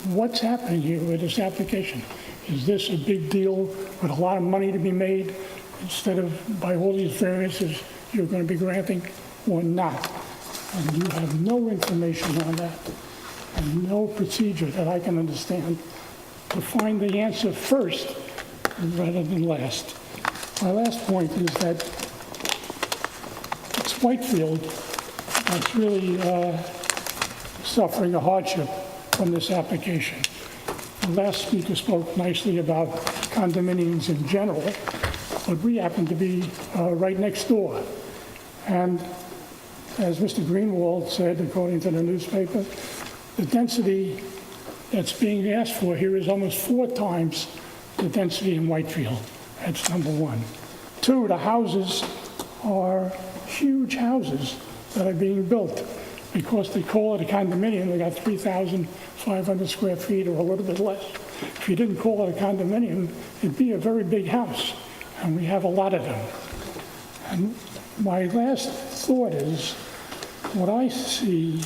What's happening here with this application? Is this a big deal with a lot of money to be made instead of by all these variances you're going to be granting, or not? And you have no information on that and no procedure that I can understand to find the answer first rather than last. My last point is that it's Whitefield that's really suffering a hardship from this application. The last speaker spoke nicely about condominiums in general, but we happen to be right next door. And as Mr. Greenwald said, according to the newspaper, the density that's being asked for here is almost 4 times the density in Whitefield. That's number one. 2, the houses are huge houses that are being built because they call it a condominium. They got 3,500 square feet or a little bit less. If you didn't call it a condominium, it'd be a very big house, and we have a lot of them. And my last thought is, what I see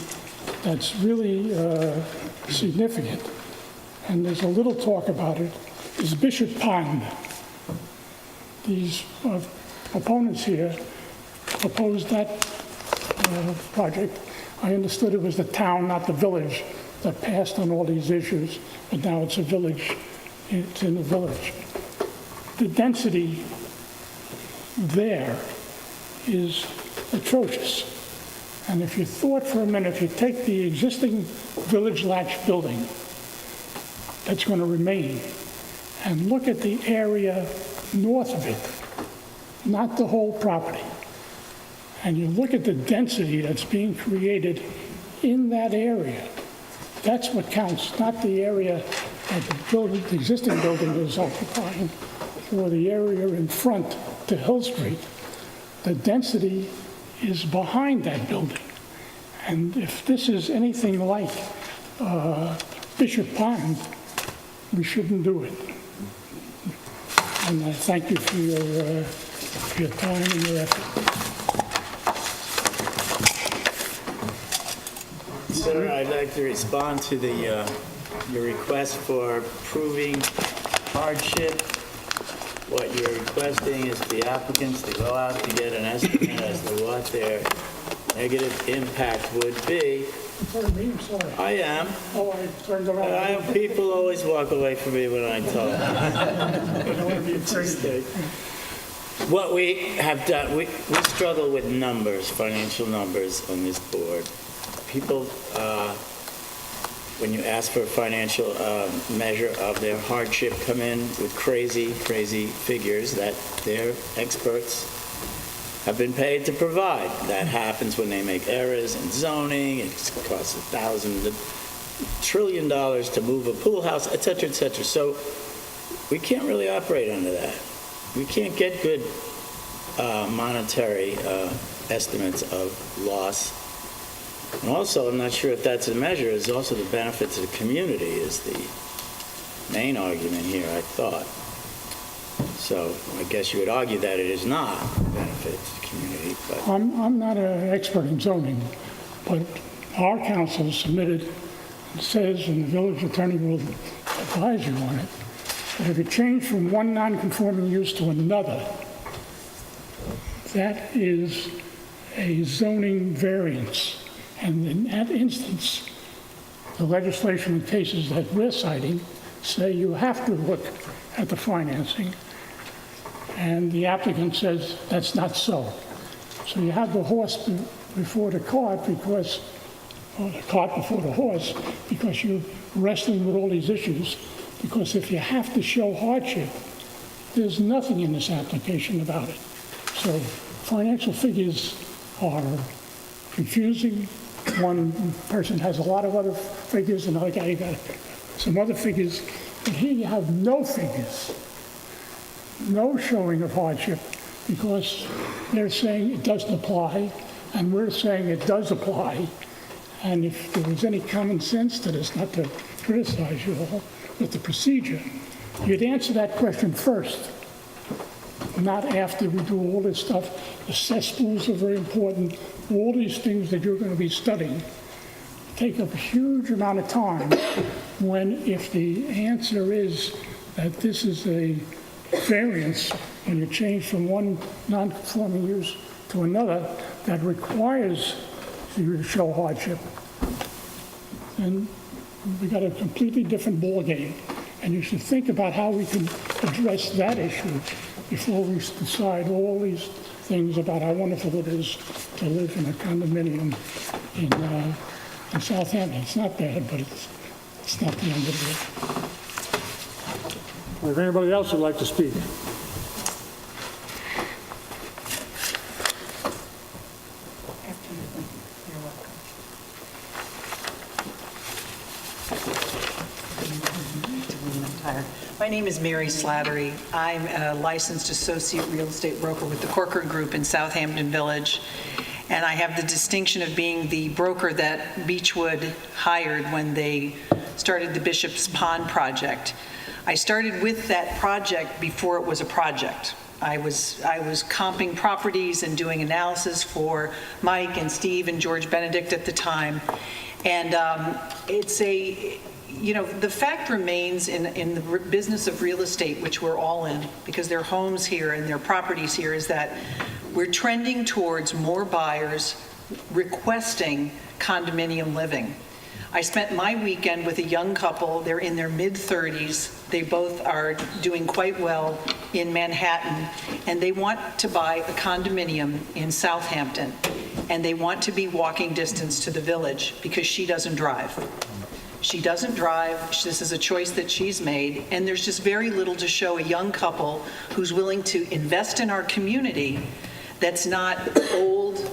that's really significant, and there's a little talk about it, is Bishop Pond. These opponents here proposed that project. I understood it was the town, not the village, that passed on all these issues, but now it's a village. It's in the village. The density there is atrocious. And if you thought for a minute, if you take the existing Village Latch building that's going to remain and look at the area north of it, not the whole property, and you look at the density that's being created in that area, that's what counts, not the area that the existing building is occupying or the area in front to Hill Street. The density is behind that building. And if this is anything like Bishop Pond, we shouldn't do it. And I thank you for your time and your effort. Sir, I'd like to respond to your request for proving hardship. What you're requesting is the applicants to go out to get an estimate as to what their negative impact would be. Pardon me, I'm sorry. I am. Oh, I turned around. People always walk away from me when I talk. I don't want to be afraid. What we have done, we struggle with numbers, financial numbers on this board. People, when you ask for a financial measure of their hardship, come in with crazy figures that their experts have been paid to provide. That happens when they make errors in zoning. It costs $1 trillion to move a pool house, et cetera, et cetera. So we can't really operate under that. We can't get good monetary estimates of loss. And also, I'm not sure if that's a measure, is also the benefit to the community is the main argument here, I thought. So I guess you would argue that it is not a benefit to the community. But I'm not an expert in zoning, but our council submitted, and says, and the village attorney will advise you on it, that if you change from one non-conforming use to another, that is a zoning variance. And in that instance, the legislation and cases that we're citing say you have to look at the financing, and the applicant says that's not so. So you have the horse before the cart because, or the cart before the horse, because you're wrestling with all these issues, because if you have to show hardship, there's nothing in this application about it. So financial figures are confusing. One person has a lot of other figures, another guy got some other figures, but here you have no figures, no showing of hardship, because they're saying it doesn't apply, and we're saying it does apply. And if there was any common sense to this, not to criticize you all, but the procedure, you'd answer that question first, not after we do all this stuff. The cesspools are very important. All these things that you're going to be studying take up a huge amount of time when, if the answer is that this is a variance when you change from one non-conforming use to another that requires you to show hardship, then we got a completely different ballgame. And you should think about how we can address that issue before we decide all these things about how wonderful it is to live in a condominium in Southampton. It's not bad, but it's not the end of it. If anybody else would like to speak? My name is Mary Slattery. I'm a licensed associate real estate broker with the Corcoran Group in Southampton Village, and I have the distinction of being the broker that Beechwood hired when they started the Bishop's Pond project. I started with that project before it was a project. I was comping properties and doing analysis for Mike and Steve and George Benedict at the time, and the fact remains in the business of real estate, which we're all in, because their homes here and their properties here, is that we're trending towards more buyers requesting condominium living. I spent my weekend with a young couple. They're in their mid-30s. They both are doing quite well in Manhattan, and they want to buy a condominium in Southampton, and they want to be walking distance to the village because she doesn't drive. She doesn't drive. This is a choice that she's made, and there's just very little to show a young couple who's willing to invest in our community that's not old,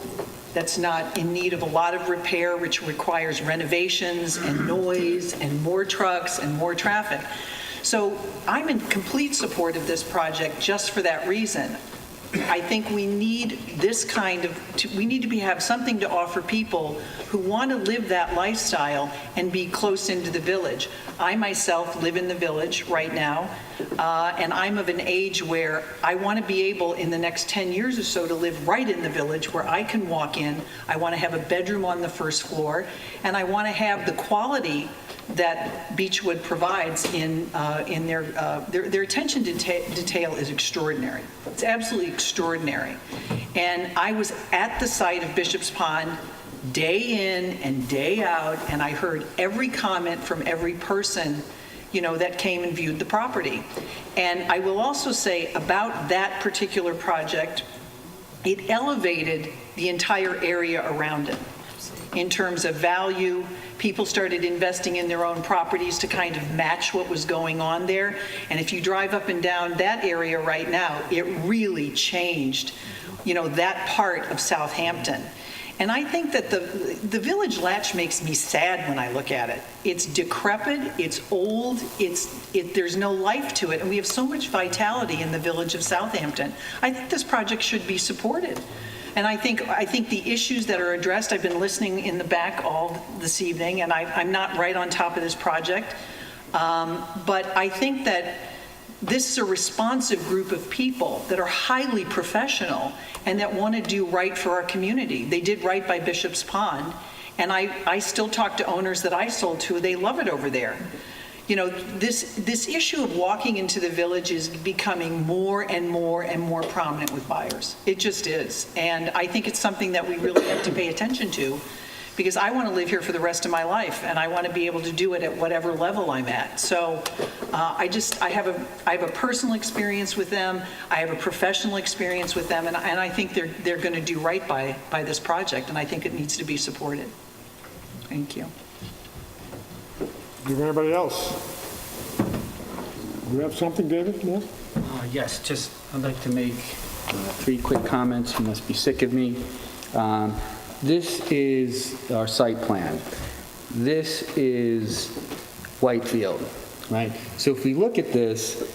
that's not in need of a lot of repair, which requires renovations and noise and more trucks and more traffic. So I'm in complete support of this project just for that reason. I think we need this we need to have something to offer people who want to live that lifestyle and be close into the village. I myself live in the village right now, and I'm of an age where I want to be able in the next 10 years or so to live right in the village where I can walk in. I want to have a bedroom on the first floor, and I want to have the quality that Beechwood provides in their attention to detail is extraordinary. It's absolutely extraordinary. And I was at the site of Bishop's Pond day in and day out, and I heard every comment from every person, that came and viewed the property. And I will also say about that particular project, it elevated the entire area around it in terms of value. People started investing in their own properties to kind of match what was going on there. And if you drive up and down that area right now, it really changed, that part of Southampton. And I think that the Village Latch makes me sad when I look at it. It's decrepit, it's old, there's no life to it, and we have so much vitality in the village of Southampton. I think this project should be supported. And I think the issues that are addressed, I've been listening in the back all this evening, and I'm not right on top of this project, but I think that this is a responsive group of people that are highly professional and that want to do right for our community. They did right by Bishop's Pond, and I still talk to owners that I sold to. They love it over there. This issue of walking into the village is becoming more and more and more prominent with buyers. It just is. And I think it's something that we really have to pay attention to, because I want to live here for the rest of my life, and I want to be able to do it at whatever level I'm at. So I have a personal experience with them. I have a professional experience with them, and I think they're going to do right by this project, and I think it needs to be supported. Thank you. Do anybody else? Do you have something, David? No? Yes, I'd like to make 3 quick comments. You must be sick of me. This is our site plan. This is Whitefield, right? So if we look at this,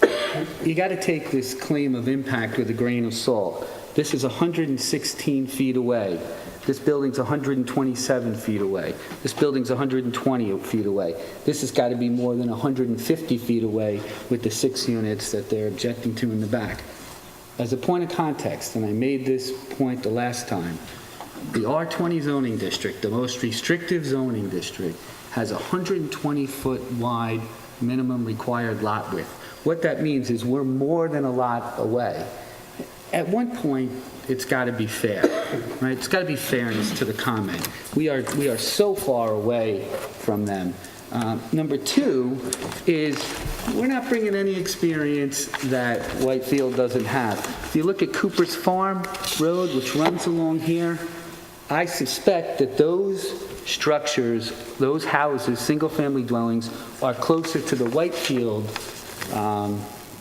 you got to take this claim of impact with a grain of salt. This is 116 feet away. This building's 127 feet away. This building's 120 feet away. This has got to be more than 150 feet away with the 6 units that they're objecting to in the back. As a point of context, and I made this point the last time, the R20 zoning district, the most restrictive zoning district, has a 120-foot wide minimum required lot width. What that means is we're more than a lot away. At one point, it's got to be fair, right? It's got to be fairness to the comment. We are so far away from them. Number two is we're not bringing any experience that Whitefield doesn't have. If you look at Cooper's Farm Road, which runs along here, I suspect that those structures, those houses, single-family dwellings, are closer to the Whitefield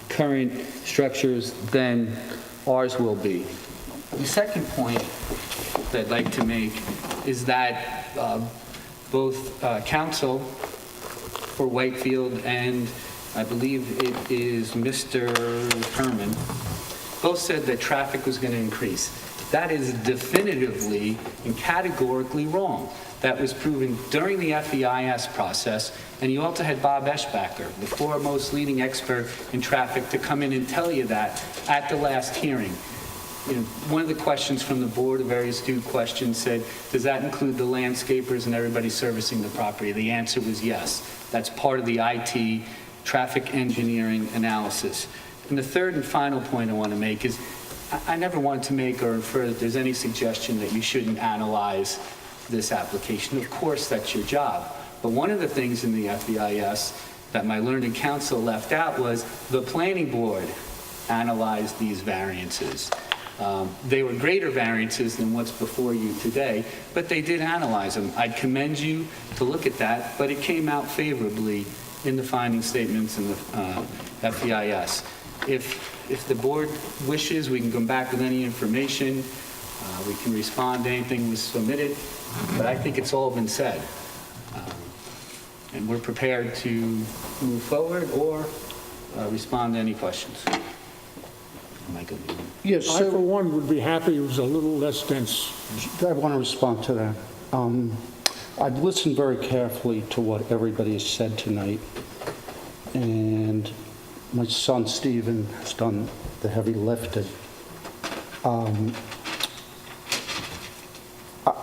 current structures than ours will be. The second point that I'd like to make is that both counsel for Whitefield and I believe it is Mr. Herman both said that traffic was going to increase. That is definitively and categorically wrong. That was proven during the FEIS process, and you also had Bob Eschbacher, the foremost leading expert in traffic, to come in and tell you that at the last hearing. You know, one of the questions from the board, a very astute question, said, does that include the landscapers and everybody servicing the property? The answer was yes. That's part of the IT traffic engineering analysis. And the third and final point I want to make is I never want to make or infer that there's any suggestion that you shouldn't analyze this application. Of course, that's your job. But one of the things in the FEIS that my learned counsel left out was the planning board analyzed these variances. They were greater variances than what's before you today, but they did analyze them. I'd commend you to look at that, but it came out favorably in the finding statements in the FEIS. If the board wishes, we can come back with any information. We can respond to anything was submitted, but I think it's all been said. And we're prepared to move forward or respond to any questions. Yes, I, for one, would be happy it was a little less dense. I want to respond to that. I've listened very carefully to what everybody has said tonight, and my son Stephen has done the heavy lifting.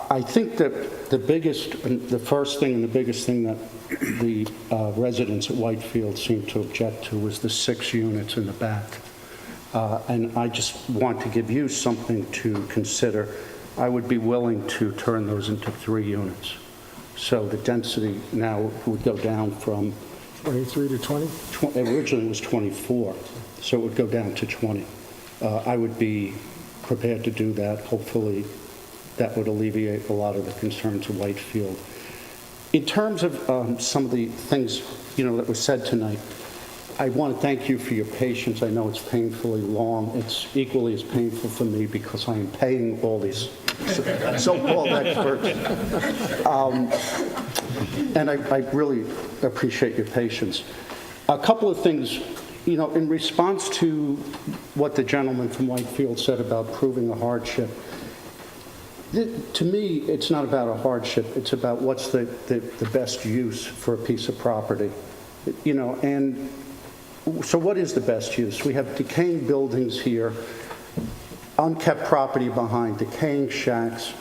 I think that the first thing and the biggest thing that the residents at Whitefield seemed to object to was the 6 units in the back. And I just want to give you something to consider. I would be willing to turn those into 3 units. So the density now would go down from 23 to 20? Originally it was 24, so it would go down to 20. I would be prepared to do that. Hopefully that would alleviate a lot of the concerns of Whitefield. In terms of some of the things that were said tonight, I want to thank you for your patience. I know it's painfully long. It's equally as painful for me because I am paying all these so-called experts. And I really appreciate your patience. A couple of things, in response to what the gentleman from Whitefield said about proving a hardship, to me, it's not about a hardship. It's about what's the best use for a piece of property. And so what is the best use? We have decaying buildings here, unkept property behind, decaying shacks.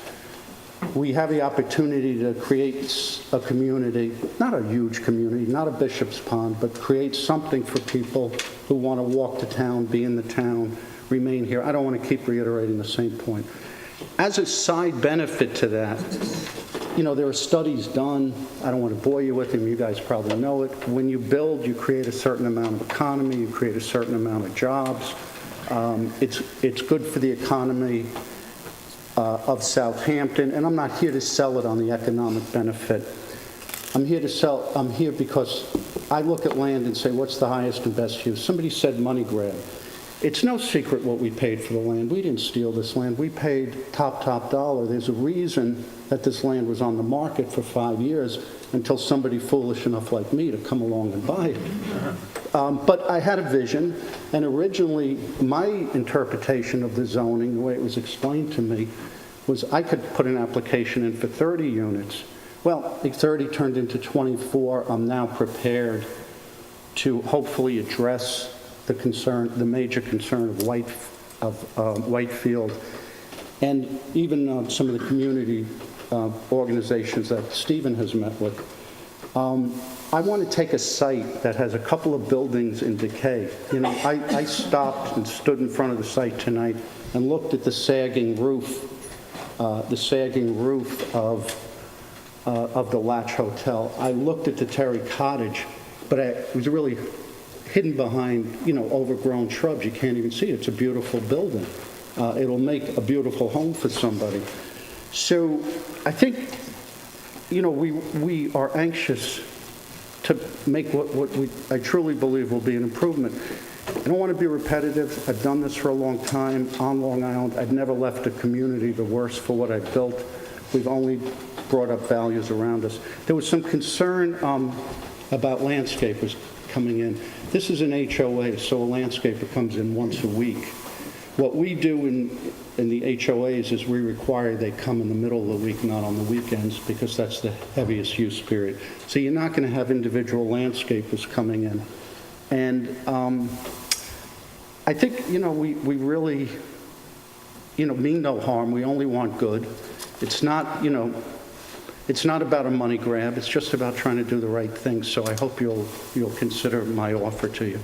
We have the opportunity to create a community, not a huge community, not a Bishop's Pond, but create something for people who want to walk to town, be in the town, remain here. I don't want to keep reiterating the same point. As a side benefit to that, there are studies done. I don't want to bore you with them. You guys probably know it. When you build, you create a certain amount of economy. You create a certain amount of jobs. It's good for the economy of Southampton. And I'm not here to sell it on the economic benefit. I'm here because I look at land and say, what's the highest and best use? Somebody said money grab. It's no secret what we paid for the land. We didn't steal this land. We paid top dollar. There's a reason that this land was on the market for 5 years until somebody foolish enough like me to come along and buy it. But I had a vision, and originally my interpretation of the zoning, the way it was explained to me, was I could put an application in for 30 units. Well, 30 turned into 24. I'm now prepared to hopefully address the major concern of Whitefield, and even some of the community organizations that Stephen has met with. I want to take a site that has a couple of buildings in decay. You know, I stopped and stood in front of the site tonight and looked at the sagging roof of the Latch Hotel. I looked at the Terry Cottage, but it was really hidden behind, overgrown shrubs. You can't even see it. It's a beautiful building. It'll make a beautiful home for somebody. So I think, we are anxious to make what I truly believe will be an improvement. I don't want to be repetitive. I've done this for a long time on Long Island. I've never left a community the worse for what I've built. We've only brought up values around us. There was some concern about landscapers coming in. This is an HOA, so a landscaper comes in once a week. What we do in the HOAs is we require they come in the middle of the week, not on the weekends, because that's the heaviest use period. So you're not going to have individual landscapers coming in. And I think, we really, mean no harm. We only want good. It's not, it's not about a money grab. It's just about trying to do the right thing. So I hope you'll consider my offer to you.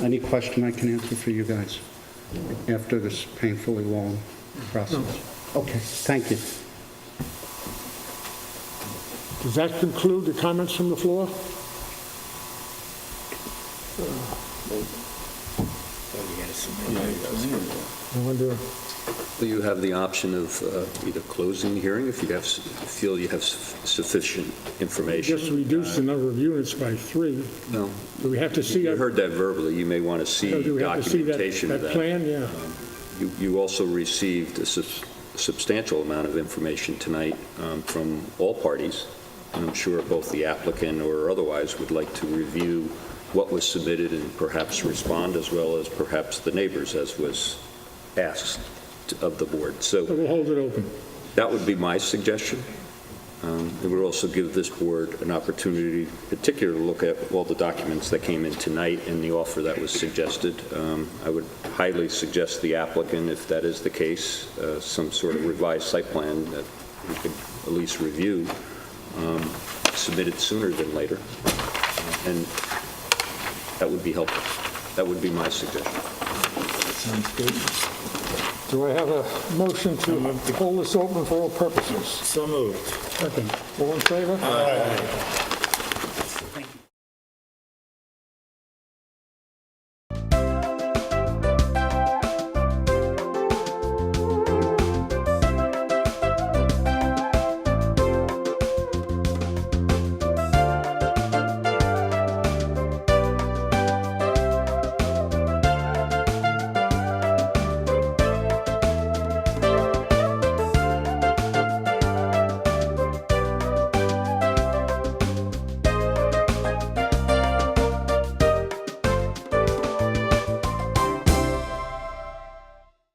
Any question I can answer for you guys after this painfully long process? No. Okay, thank you. Does that conclude the comments from the floor? I wonder. Well, you have the option of either closing the hearing if you feel you have sufficient information. Just reduce the number of units by 3. No. Do we have to see You that? heard that verbally. You may want to see Do we have to see documentation of that that. plan? Yeah. You also received a substantial amount of information tonight from all parties, and I'm sure both the applicant or otherwise would like to review what was submitted and perhaps respond, as well as perhaps the neighbors, as was asked of the board. So we'll hold it open. That would be my suggestion. It would also give this board an opportunity, particularly to look at all the documents that came in tonight and the offer that was suggested. I would highly suggest the applicant, if that is the case, some sort of revised site plan that we could at least review, submitted sooner than later, and that would be helpful. That would be my suggestion. Sounds good. Do I have a motion to hold this open for all purposes? So moved. Second. All in favor? Aye.